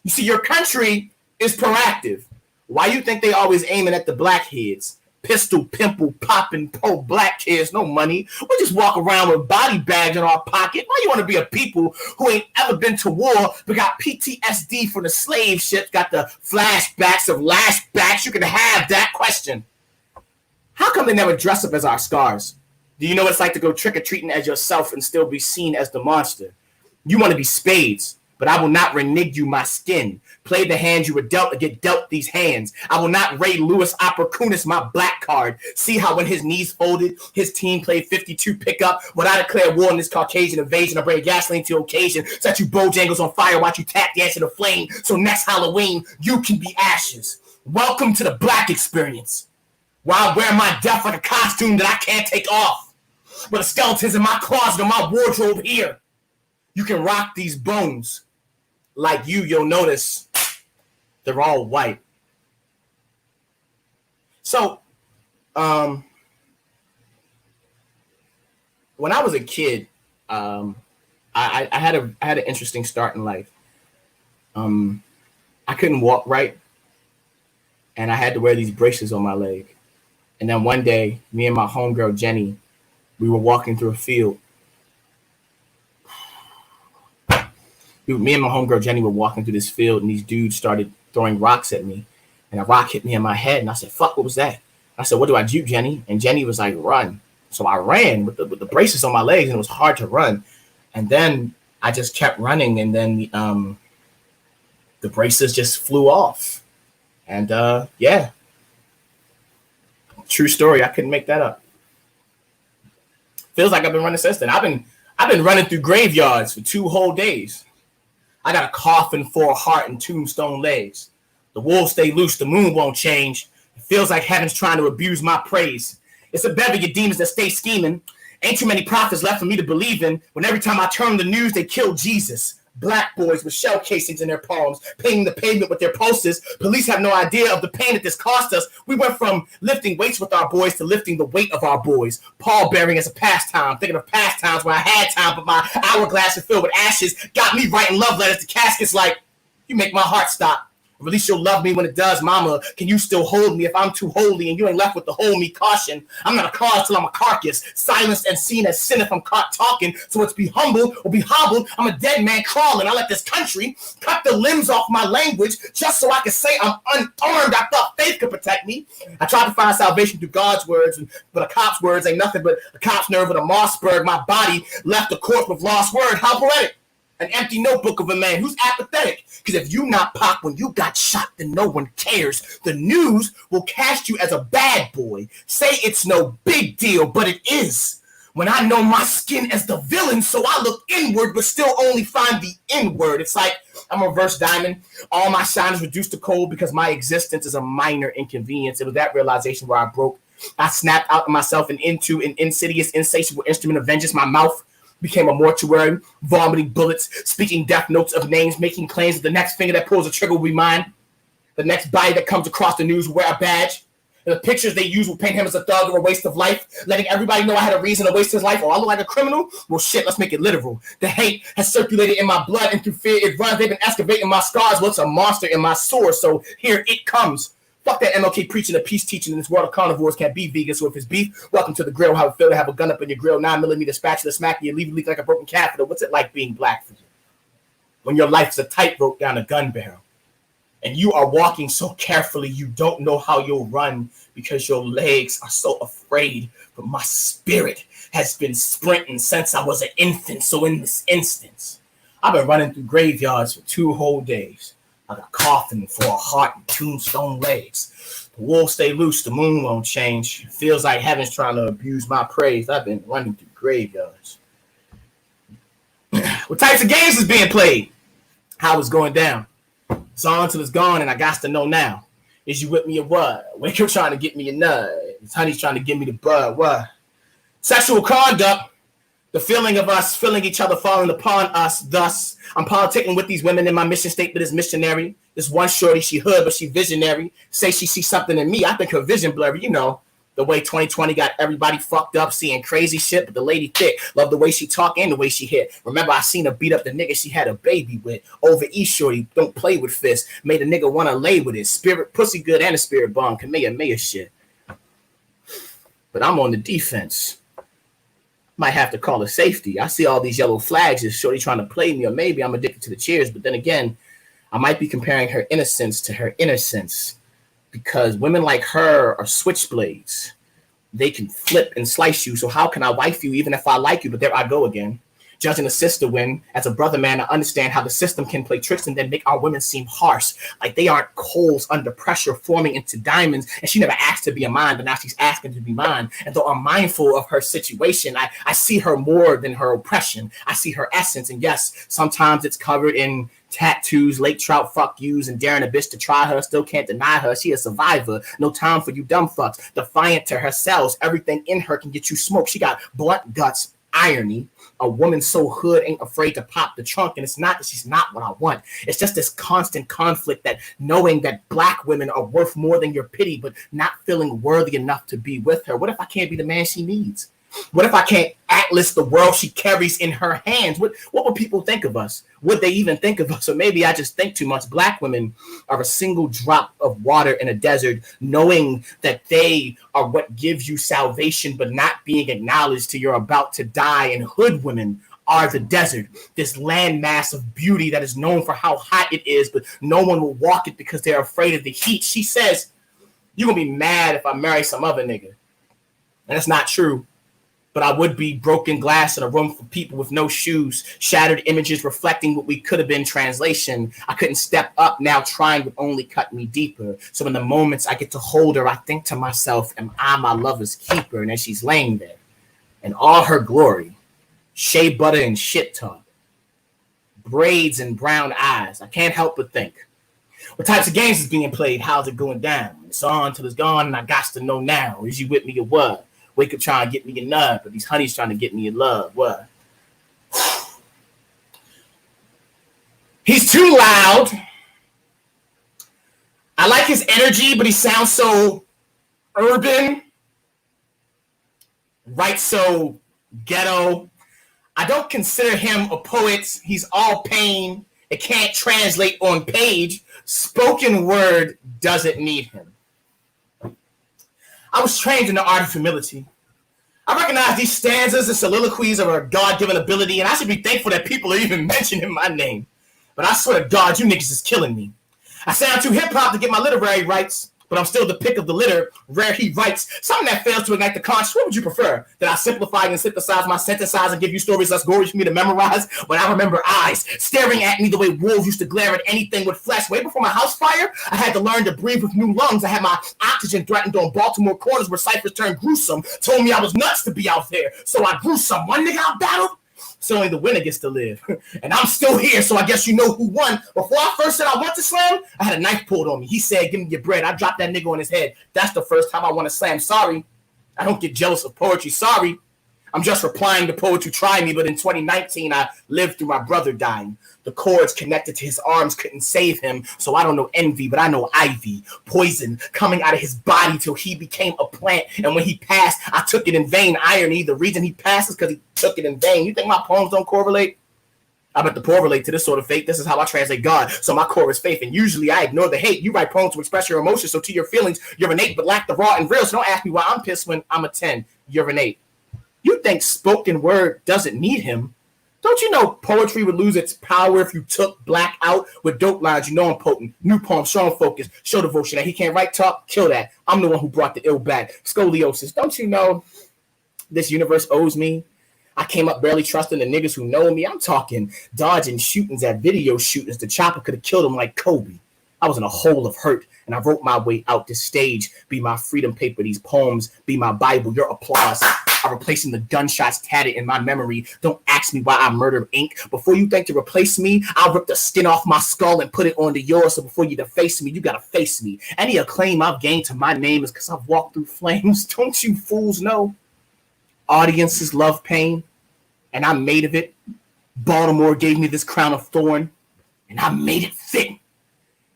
You see, your country is proactive. Why you think they always aiming at the black heads? Pistol, pimple, popping, pro-black kids, no money. We just walk around with body bags in our pocket. Why you want to be a people who ain't ever been to war but got PTSD from the slave ships, got the flashbacks of lashbacks? You can have that question. How come they never dress up as our scars? Do you know what it's like to go trick-or-treating as yourself and still be seen as the monster? You want to be Spades, but I will not renege you my skin. Play the hand you were dealt to get dealt these hands. I will not Ray Lewis Opportunist my black card. See how when his knees folded, his team played 52 pickup. When I declare war on this Caucasian invasion, I bring gasoline to occasion. Set you Bojangles on fire, watch you tap dance in the flame. So next Halloween, you can be ashes. Welcome to the black experience. While I wear my death like a costume that I can't take off. But the skeletons in my closet or my wardrobe here. You can rock these bones. Like you'll notice they're all white. So, when I was a kid, I had an interesting start in life. I couldn't walk right, and I had to wear these braces on my leg. And then one day, me and my homegirl Jenny, we were walking through a field. Me and my homegirl Jenny were walking through this field, and these dudes started throwing rocks at me. And a rock hit me in my head, and I said, fuck, what was that? I said, what do I do, Jenny? And Jenny was like, run. So I ran with the braces on my legs, and it was hard to run. And then I just kept running, and then the braces just flew off. And yeah. True story. I couldn't make that up. Feels like I've been running since then. I've been running through graveyards for 2 whole days. I got a coffin for a heart and tombstone legs. The wolves stay loose, the moon won't change. It feels like heaven's trying to abuse my praise. It's a bevy of demons that stay scheming. Ain't too many prophets left for me to believe in. When every time I turn the news, they kill Jesus. Black boys with shell casings in their palms, painting the pavement with their pulses. Police have no idea of the pain that this cost us. We went from lifting weights with our boys to lifting the weight of our boys. Pall bearing as a pastime, thinking of past times when I had time, but my hourglass is filled with ashes. Got me writing love letters to caskets like, you make my heart stop. Or at least you'll love me when it does, mama. Can you still hold me if I'm too holy and you ain't left with the hold me caution? I'm not a cause till I'm a carcass, silenced and seen as sin if I'm caught talking. So it's be humbled or be hobbled. I'm a dead man crawling. I let this country cut the limbs off my language just so I can say I'm unarmed. I thought faith could protect me. I tried to find salvation through God's words, but a cop's words ain't nothing but a cop's nerve with a Mossberg. My body left a corpse with lost word. How poetic. An empty notebook of a man who's apathetic. Because if you not pop when you got shot, then no one cares. The news will cast you as a bad boy. Say it's no big deal, but it is. When I know my skin as the villain, so I look inward, but still only find the inward. It's like I'm a reverse diamond. All my shine is reduced to cold because my existence is a minor inconvenience. It was that realization where I broke. I snapped out of myself and into an insidious, insatiable instrument of vengeance. My mouth became a mortuary, vomiting bullets, speaking death notes of names, making claims that the next finger that pulls the trigger will be mine. The next body that comes across the news will wear a badge. And the pictures they use will paint him as a thug or a waste of life, letting everybody know I had a reason to waste his life. Oh, I look like a criminal? Well, shit, let's make it literal. The hate has circulated in my blood, and through fear it runs. They've been excavating my scars. Well, it's a monster in my sore, so here it comes. Fuck that MLK preaching and peace teaching in this world of carnivores can't be vegan. So if it's beef, welcome to the grill. How it feel to have a gun up in your grill, 9mm spatula smacking you, leave you leak like a broken catheter. What's it like being black for you? When your life's a tightrope down a gun barrel, and you are walking so carefully you don't know how you'll run because your legs are so afraid. But my spirit has been sprinting since I was an infant. So in this instance, I've been running through graveyards for 2 whole days. I got coffin for a heart and tombstone legs. The wolves stay loose, the moon won't change. It feels like heaven's trying to abuse my praise. I've been running through graveyards. What types of games is being played? How it's going down? It's on till it's gone, and I got to know now. Is you with me or what? Waco trying to get me a nut. Honey's trying to give me the bud. What? Sexual conduct, the feeling of us feeling each other falling upon us. Thus, I'm politicking with these women in my mission statement is missionary. This one shorty, she hood, but she visionary. Say she sees something in me. I think her vision blurry, you know. The way 2020 got everybody fucked up, seeing crazy shit, but the lady thick. Love the way she talk and the way she hit. Remember, I seen her beat up the nigga she had a baby with. Over East shorty, don't play with fists. Made a nigga want to lay with it. Spirit, pussy good and a spirit bomb. Kamehameha shit. But I'm on the defense. Might have to call it safety. I see all these yellow flags as shorty trying to play me, or maybe I'm addicted to the cheers. But then again, I might be comparing her innocence to her innocence, because women like her are switchblades. They can flip and slice you. So how can I wife you even if I like you? But there I go again. Judging a sister when, as a brother man, I understand how the system can play tricks and then make our women seem harsh. Like they aren't coals under pressure forming into diamonds. And she never asked to be a mine, but now she's asking to be mine. And though I'm mindful of her situation, I see her more than her oppression. I see her essence. And yes, sometimes it's covered in tattoos, lake trout, fuck yous, and daring a bitch to try her. Still can't deny her. She a survivor. No time for you dumb fucks. Defiant to her cells. Everything in her can get you smoked. She got blunt guts. Irony. A woman so hood ain't afraid to pop the trunk, and it's not that she's not what I want. It's just this constant conflict, that knowing that black women are worth more than your pity, but not feeling worthy enough to be with her. What if I can't be the man she needs? What if I can't atlas the world she carries in her hands? What would people think of us? Would they even think of us? Or maybe I just think too much. Black women are a single drop of water in a desert, knowing that they are what gives you salvation, but not being acknowledged till you're about to die. And hood women are the desert, this landmass of beauty that is known for how hot it is, but no one will walk it because they're afraid of the heat. She says, you're going to be mad if I marry some other nigga. And that's not true. But I would be broken glass in a room for people with no shoes, shattered images reflecting what we could have been. Translation, I couldn't step up, now trying would only cut me deeper. So in the moments I get to hold her, I think to myself, am I my lover's keeper? And as she's laying there in all her glory, shea butter and shit talk, braids and brown eyes, I can't help but think, what types of games is being played? How's it going down? It's on till it's gone, and I got to know now. Is you with me or what? Wake up trying to get me a nut, but these honeys trying to get me a love. What? He's too loud. I like his energy, but he sounds so urban. Right, so ghetto. I don't consider him a poet. He's all pain. It can't translate on page. Spoken word doesn't need him. I was trained in the art of humility. I recognize these stanzas and soliloquies are a God-given ability, and I should be thankful that people are even mentioning my name. But I swear to God, you niggas is killing me. I sound too hip-hop to get my literary rights, but I'm still the pick of the litter, rare he writes. Something that fails to ignite the conscience. What would you prefer? That I simplify and synthesize my synthesize and give you stories less gory for me to memorize? When I remember eyes staring at me the way wolves used to glare at anything with flesh. Way before my house fire, I had to learn to breathe with new lungs. I had my oxygen threatened on Baltimore corners where ciphers turned gruesome. Told me I was nuts to be out there, so I grew some. One nigga I battled, so only the winner gets to live. And I'm still here, so I guess you know who won. Before I first said I want to slam, I had a knife pulled on me. He said, give me your bread. I dropped that nigga on his head. That's the first time I want to slam. Sorry. I don't get jealous of poetry. Sorry. I'm just replying to poets who try me, but in 2019, I lived through my brother dying. The cords connected to his arms couldn't save him, so I don't know envy, but I know ivy, poison coming out of his body till he became a plant, and when he passed, I took it in vain. Irony, the reason he passed is because he took it in vain. You think my poems don't correlate? I bet the poor relate to this sort of fate. This is how I translate God, so my core is faith, and usually I ignore the hate. You write poems to express your emotions, so to your feelings, you're innate, but lack the raw and real, so don't ask me why I'm pissed when I'm a 10. You're innate. You think spoken word doesn't need him? Don't you know poetry would lose its power if you took black out with dope lines? You know I'm potent. New poem, strong focus, show devotion. That he can't write, talk, kill that. I'm the one who brought the ill back. Scoliosis. Don't you know this universe owes me? I came up barely trusting the niggas who know me. I'm talking dodging shootings at video shootings. The chopper could have killed him like Kobe. I was in a hole of hurt, and I wrote my way out this stage. Be my freedom paper, these poems, be my Bible, your applause. I'm replacing the gunshots tatted in my memory. Don't ask me why I murdered ink. Before you think to replace me, I'll rip the skin off my skull and put it onto yours. So before you deface me, you gotta face me. Any acclaim I've gained to my name is because I've walked through flames. Don't you fools know? Audiences love pain, and I made of it. Baltimore gave me this crown of thorn, and I made it fit.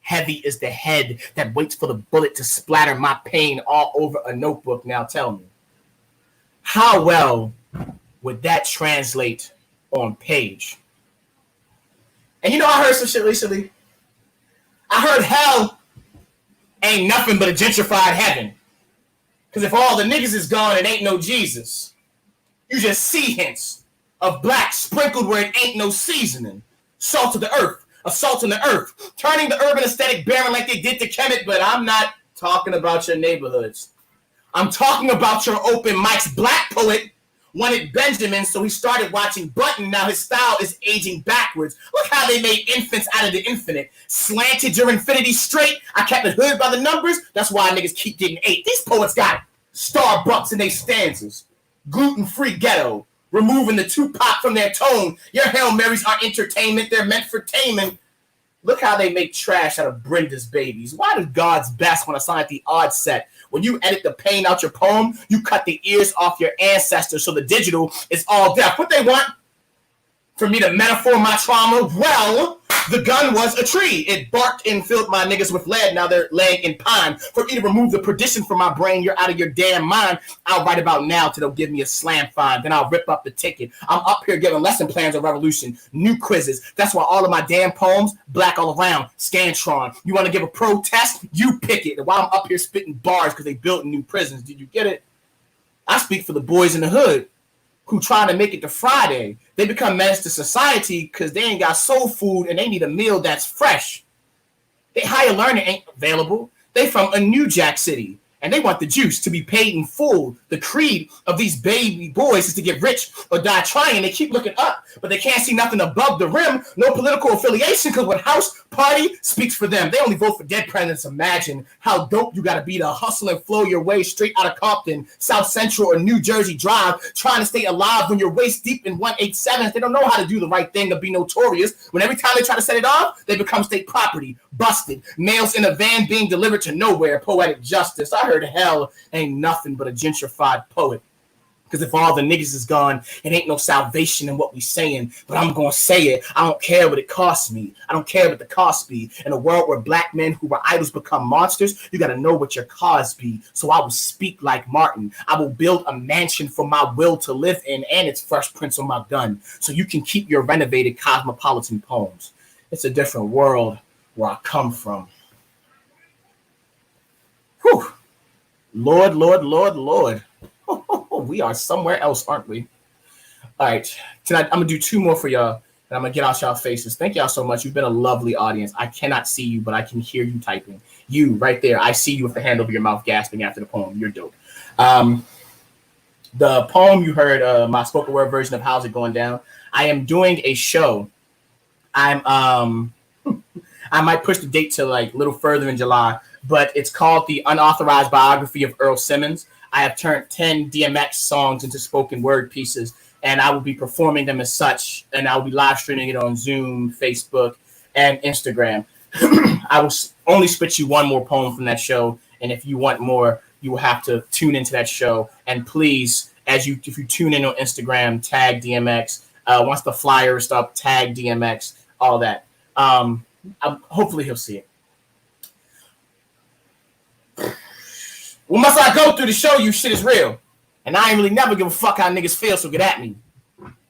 Heavy is the head that waits for the bullet to splatter my pain all over a notebook. Now tell me, how well would that translate on page? And you know, I heard some shit recently. I heard hell ain't nothing but a gentrified heaven. Because if all the niggas is gone, it ain't no Jesus. You just see hints of black sprinkled where it ain't no seasoning. Salt of the earth, assault on the earth, turning the urban aesthetic barren like they did to Kemet, but I'm not talking about your neighborhoods. I'm talking about your open mics. Black poet wanted Benjamin, so he started watching Button. Now his style is aging backwards. Look how they made infants out of the infinite. Slanted your infinity straight. I kept it hood by the numbers. That's why niggas keep getting 8. These poets got Starbucks in their stanzas. Gluten-free ghetto. Removing the Tupac from their tone. Your Hail Marys are entertainment. They're meant for taming. Look how they make trash out of Brenda's babies. Why does God's best when I sign at the odd set? When you edit the pain out your poem, you cut the ears off your ancestors so the digital is all deaf. What they want? For me to metaphor my trauma? Well, the gun was a tree. It barked and filled my niggas with lead. Now they're laying in pine. For me to remove the perdition from my brain, you're out of your damn mind. I'll write about now till they'll give me a slam fine. Then I'll rip up the ticket. I'm up here giving lesson plans on revolution, new quizzes. That's why all of my damn poems, black all around, Scantron. You want to give a protest? You pick it. And while I'm up here spitting bars because they built new prisons. Did you get it? I speak for the boys in the hood who trying to make it to Friday. They become menace to society because they ain't got soul food and they need a meal that's fresh. They higher learning ain't available. They from a New Jack City and they want the juice to be paid in full. The creed of these baby boys is to get rich or die trying. They keep looking up, but they can't see nothing above the rim. No political affiliation because when House Party speaks for them, they only vote for dead presidents. Imagine how dope you got to be to hustle and flow your way straight out of Compton, South Central, or New Jersey Drive, trying to stay alive when you're waist deep in 187. They don't know how to do the right thing or be notorious. When every time they try to set it off, they become state property, busted. Males in a van being delivered to nowhere. Poetic justice. I heard hell ain't nothing but a gentrified poet. Because if all the niggas is gone, it ain't no salvation in what we saying. But I'm going to say it. I don't care what it costs me. I don't care what the cost be. In a world where black men who were idols become monsters, you got to know what your cause be. So I will speak like Martin. I will build a mansion for my will to live in, and it's Fresh Prince on my gun. So you can keep your renovated cosmopolitan poems. It's a different world where I come from. Whew. Lord, Lord, Lord, Lord. We are somewhere else, aren't we? All right. Tonight, I'm going to do 2 more for y'all, and I'm going to get out y'all faces. Thank y'all so much. You've been a lovely audience. I cannot see you, but I can hear you typing. You, right there. I see you with the hand over your mouth gasping after the poem. You're dope. The poem you heard, my spoken word version of How's It Going Down, I am doing a show. I might push the date to like a little further in July, but it's called The Unauthorized Biography of Earl Simmons. I have turned 10 DMX songs into spoken word pieces, and I will be performing them as such, and I will be live streaming it on Zoom, Facebook, and Instagram. I will only spit you 1 more poem from that show, and if you want more, you will have to tune into that show. And please, if you tune in on Instagram, tag DMX. Once the flyer is up, tag DMX, all that. Hopefully he'll see it. What must I go through to show you shit is real? And I ain't really never give a fuck how niggas feel, so get at me.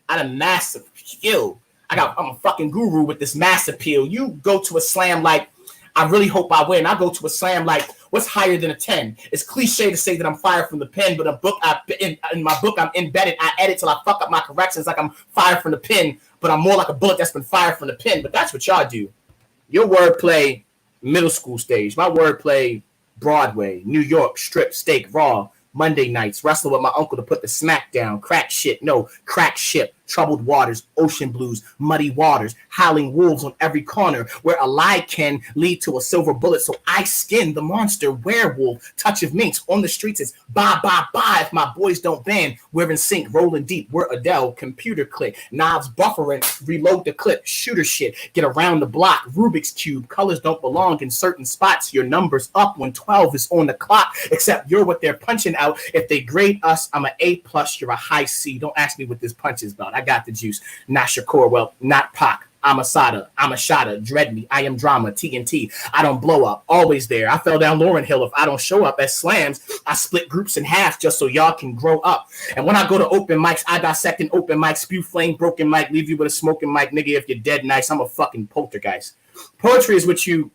I done massive skill. I'm a fucking guru with this mass appeal. You go to a slam like, I really hope I win. I go to a slam like, what's higher than a 10? It's cliche to say that I'm fired from the pen, but in my book, I'm embedded. I edit till I fuck up my corrections like I'm fired from the pen, but I'm more like a bullet that's been fired from the pen. But that's what y'all do. Your wordplay, middle school stage. My wordplay, Broadway, New York, strip, steak, raw, Monday nights, wrestle with my uncle to put the smack down, crack shit, no, crack ship, troubled waters, ocean blues, muddy waters, howling wolves on every corner, where a lie can lead to a silver bullet. So I skin the monster, werewolf, touch of minks on the streets. It's bye, bye, bye if my boys don't ban. We're in sync, rolling deep. We're Adele, computer click, knobs buffering, reload the clip, shooter shit, get around the block, Rubik's Cube, colors don't belong in certain spots. Your number's up when 12 is on the clock, except you're what they're punching out. If they grade us, I'm an A+, you're a high C. Don't ask me what this punch is about. I got the juice. Not Shakur, well, not Pac. I'm a Sada, I'm a shotta, dread me, I am drama, TNT, I don't blow up, always there. I fell down Lauryn Hill if I don't show up at slams. I split groups in half just so y'all can grow up. And when I go to open mics, I dissect an open mic, spew flame, broken mic, leave you with a smoking mic. Nigga, if you're dead nice, I'm a fucking poltergeist. Poetry is what you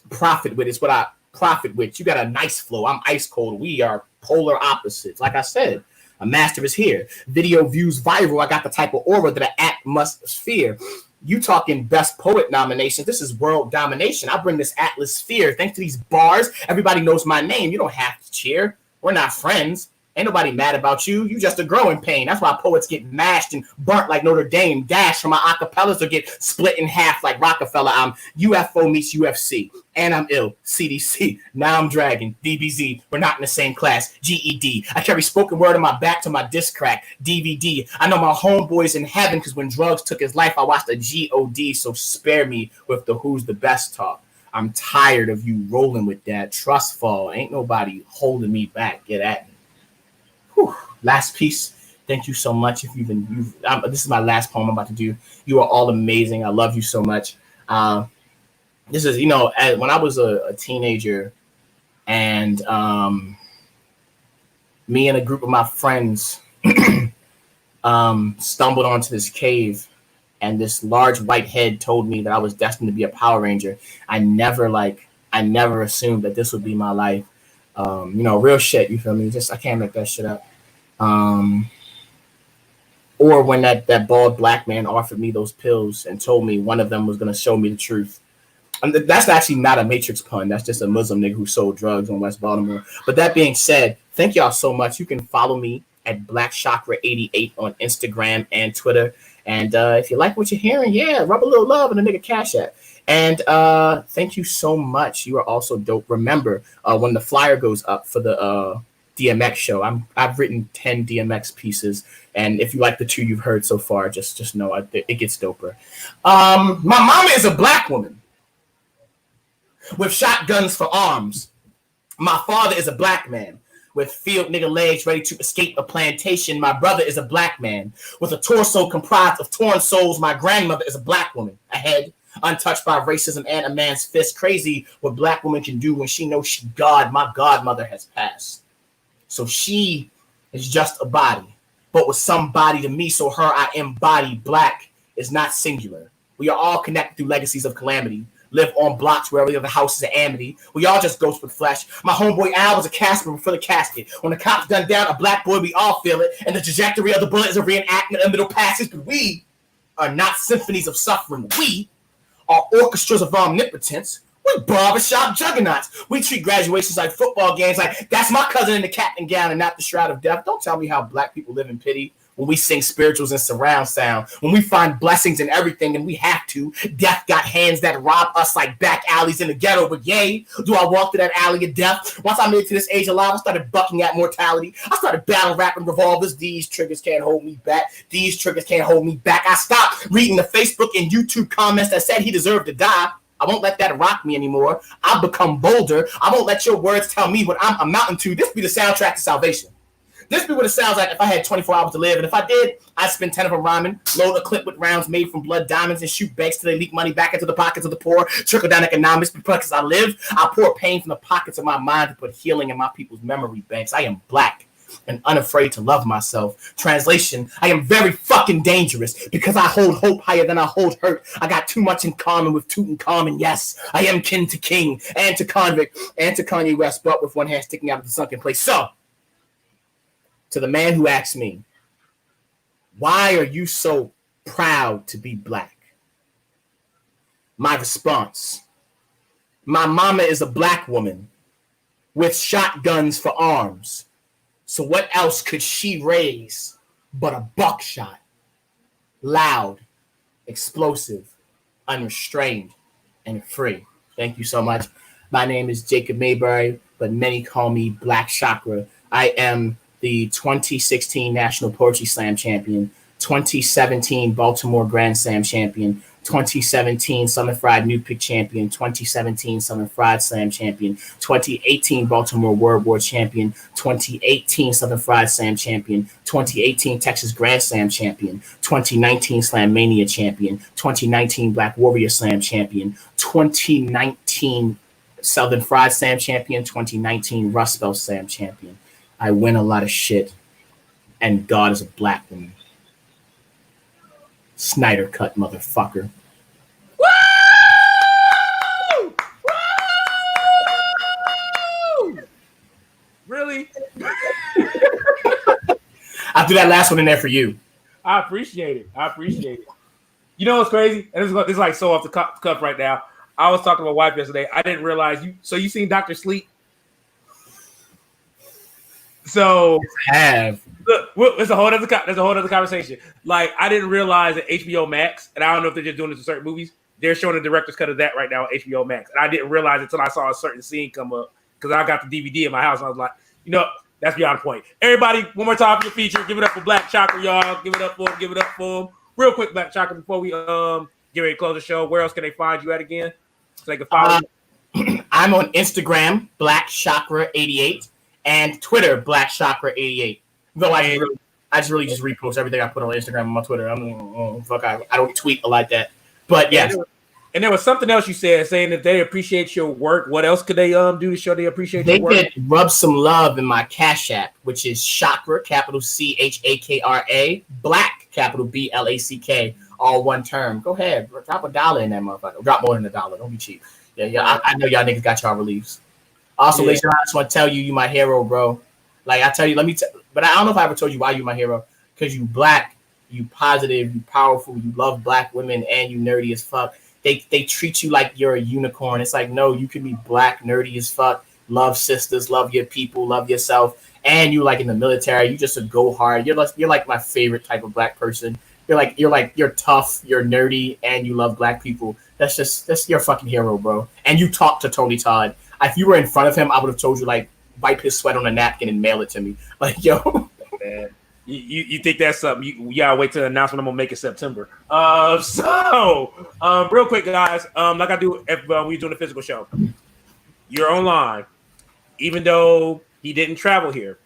profit with. It's what I profit with. You got a nice flow. I'm ice cold. We are polar opposites. Like I said, a master is here. Video views viral. I got the type of aura that an act must sphere. You talking best poet nominations. This is world domination. I bring this atmosphere. Thanks to these bars, everybody knows my name. You don't have to cheer. We're not friends. Ain't nobody mad about you. You just a growing pain. That's why poets get mashed and burnt like Notre Dame. Dash from my acapellas or get split in half like Rockefeller. I'm UFO meets UFC. And I'm ill. CDC. Now I'm dragging. DBZ. We're not in the same class. GED. I carry spoken word on my back to my disc crack. DVD. I know my homeboy's in heaven because when drugs took his life, I watched a GOD. So spare me with the who's the best talk. I'm tired of you rolling with that trust fall. Ain't nobody holding me back. Get at me. Whew. Last piece. Thank you so much. If this is my last poem I'm about to do. You are all amazing. I love you so much. This is, when I was a teenager, and me and a group of my friends stumbled onto this cave, and this large white head told me that I was destined to be a Power Ranger. I never assumed that this would be my life. Real shit, you feel me? I can't make that shit up. Or when that bald black man offered me those pills and told me one of them was going to show me the truth. And that's actually not a Matrix pun. That's just a Muslim nigga who sold drugs on West Baltimore. But that being said, thank y'all so much. You can follow me at Black Chakra 88 on Instagram and Twitter. And if you like what you're hearing, rub a little love in the nigga Cash App. And thank you so much. You are also dope. Remember, when the flyer goes up for the DMX show, I've written 10 DMX pieces. And if you like the 2 you've heard so far, just know it gets doper. My mama is a black woman with shotguns for arms. My father is a black man with field nigga legs ready to escape a plantation. My brother is a black man with a torso comprised of torn souls. My grandmother is a black woman, a head untouched by racism and a man's fist. Crazy what black woman can do when she knows she God. My godmother has passed. So she is just a body, but with somebody to me, so her I embody. Black is not singular. We are all connected through legacies of calamity. Live on blocks where every other house is an amity. We all just ghosts with flesh. My homeboy Al was a Casper before the casket. When the cops gunned down a black boy, we all feel it. And the trajectory of the bullet is a reenactment of middle passage. But we are not symphonies of suffering. We are orchestras of omnipotence. We barbershop juggernauts. We treat graduations like football games. Like, that's my cousin in the cap and gown and not the shroud of death. Don't tell me how black people live in pity. When we sing spirituals and surround sound, when we find blessings in everything and we have to, death got hands that rob us like back alleys in the ghetto. But yay, do I walk through that alley of death? Once I made it to this age of life, I started bucking at mortality. I started battle rapping revolvers. These triggers can't hold me back. These triggers can't hold me back. I stopped reading the Facebook and YouTube comments that said he deserved to die. I won't let that rock me anymore. I've become bolder. I won't let your words tell me what I'm amounting to. This be the soundtrack to salvation. This be what it sounds like if I had 24 hours to live. And if I did, I'd spend 10 of them rhyming, load a clip with rounds made from blood diamonds, and shoot banks till they leak money back into the pockets of the poor. Trickle down economics. Because I live, I pour pain from the pockets of my mind to put healing in my people's memory banks. I am black and unafraid to love myself. Translation, I am very fucking dangerous because I hold hope higher than I hold hurt. I got too much in common with Tutankhamun. Yes, I am kin to king and to convict and to Kanye West, but with one hand sticking out of the sunken place. So, to the man who asked me, why are you so proud to be black? My response, my mama is a black woman with shotguns for arms. So what else could she raise but a buckshot? loud, explosive, unrestrained, and free. Thank you so much. My name is Jacob Mayberry, but many call me Black Chakra. I am the 2016 National Poetry Slam champion, 2017 Baltimore Grand Slam champion, 2017 Southern Fried New Pick champion, 2017 Southern Fried Slam champion, 2018 Baltimore World War champion, 2018 Southern Fried Slam champion, 2018 Texas Grand Slam champion, 2019 Slam Mania champion, 2019 Black Warrior Slam champion, 2019 Southern Fried Slam champion, 2019 Rust Belt Slam champion. I win a lot of shit, and God is a black woman. Snyder cut, motherfucker. Woo! Woo! Really? I threw that last one in there for you. I appreciate it. You know what's crazy? And this is like so off the cuff right now. I was talking to my wife yesterday. I didn't realize you. So you seen Dr. Sleep? So have. Look, there's a whole other conversation. Like, I didn't realize that HBO Max, and I don't know if they're just doing this to certain movies, they're showing the director's cut of that right now on HBO Max. And I didn't realize it until I saw a certain scene come up because I got the DVD in my house and I was like, you know, that's beyond the point. Everybody, one more time for your feature. Give it up for Black Chakra, y'all. Give it up for him. Real quick, Black Chakra, before we get ready to close the show, where else can they find you at again? So they can follow you. I'm on Instagram, Black Chakra 88, and Twitter, Black Chakra 88. Though I just really repost everything I put on Instagram and my Twitter. I don't tweet like that. But yeah. And there was something else you said, saying that they appreciate your work. What else could they do to show they appreciate your work? They could rub some love in my Cash App, which is Chakra, capital CHAKRA, Black, capital BLACK, all one term. Go ahead, drop $1 in that motherfucker. Drop more than $1. Don't be cheap. Yeah. I know y'all niggas got y'all reliefs. Also, ladies, I just want to tell you my hero, bro. Like, I tell you, but I don't know if I ever told you why you my hero. Because you black, you positive, you powerful, you love black women, and you nerdy as fuck. They treat you like you're a unicorn. It's like, no, you can be black, nerdy as fuck, love sisters, love your people, love yourself, and you like in the military. You just a go hard. You're like my favorite type of black person. You're tough, you're nerdy, and you love black people. That's your fucking hero, bro. And you talk to Tony Todd. If you were in front of him, I would have told you, like, wipe his sweat on a napkin and mail it to me. Like, yo. Man, you think that's something? You gotta wait till the announcement. I'm gonna make it September. Real quick, guys. Like I do if we're doing a physical show, you're online. Even though he didn't travel here,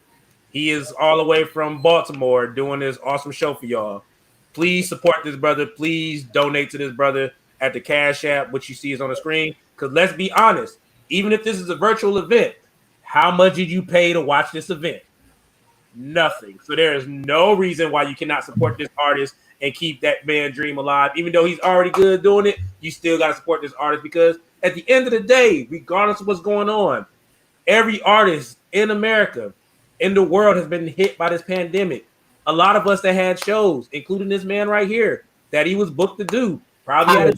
he is all the way from Baltimore doing this awesome show for y'all. Please support this brother. Please donate to this brother at the Cash App, which you see is on the screen. Because let's be honest, even if this is a virtual event, how much did you pay to watch this event? Nothing. So there is no reason why you cannot support this artist and keep that man dream alive. Even though he's already good doing it, you still got to support this artist because at the end of the day, regardless of what's going on, every artist in America, in the world has been hit by this pandemic. A lot of us that had shows, including this man right here, that he was booked to do, probably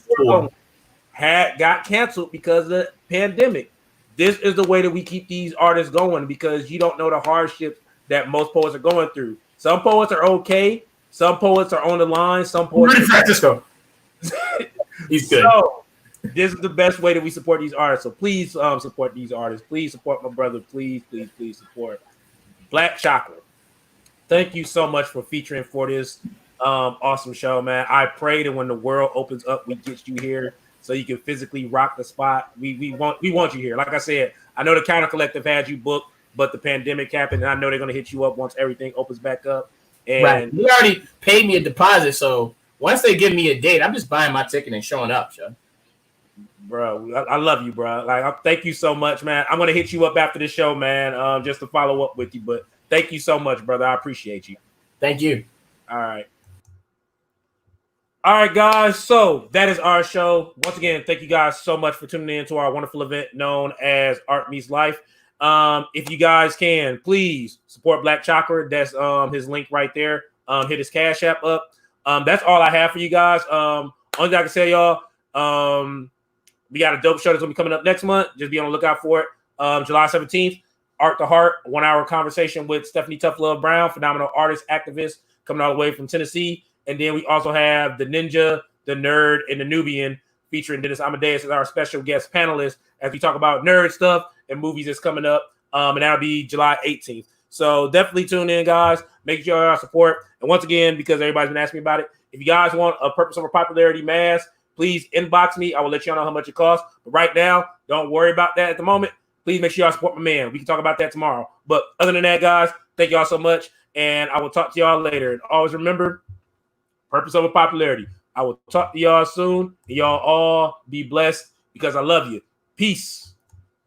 got canceled because of the pandemic. This is the way that we keep these artists going because you don't know the hardships that most poets are going through. Some poets are okay. Some poets are on the line. Some poets. Francisco. He's good. So this is the best way that we support these artists. So please support these artists. Please support my brother. Please support Black Chakra. Thank you so much for featuring for this awesome show, man. I pray that when the world opens up, we get you here so you can physically rock the spot. We want you here. Like I said, I know the Counter Collective had you booked, but the pandemic happened, and I know they're gonna hit you up once everything opens back up. And right, you already paid me a deposit, so once they give me a date, I'm just buying my ticket and showing up, Joe. Bro, I love you, bro. Like, thank you so much, man. I'm gonna hit you up after the show, man, just to follow up with you. But thank you so much, brother. I appreciate you. Thank you. All right, guys. So that is our show. Once again, thank you guys so much for tuning in to our wonderful event known as Art Meets Life. If you guys can, please support Black Chakra. That's his link right there. Hit his Cash App up. That's all I have for you guys. Only thing I can say, y'all, we got a dope show that's gonna be coming up next month. Just be on the lookout for it. July 17th, Art to Heart, 1 hour conversation with Stephanie Tough Love Brown, phenomenal artist, activist, coming all the way from Tennessee. And then we also have the Ninja, the Nerd, and the Nubian featuring Dennis Amadeus as our special guest panelist as we talk about nerd stuff and movies that's coming up. And that'll be July 18th. So definitely tune in, guys. Make sure y'all support. And once again, because everybody's been asking me about it, if you guys want a Purpose Over Popularity mask, please inbox me. I will let y'all know how much it costs. But right now, don't worry about that at the moment. Please make sure y'all support my man. We can talk about that tomorrow. But other than that, guys, thank y'all so much. And I will talk to y'all later. And always remember, Purpose Over Popularity. I will talk to y'all soon. And y'all all be blessed because I love you. Peace.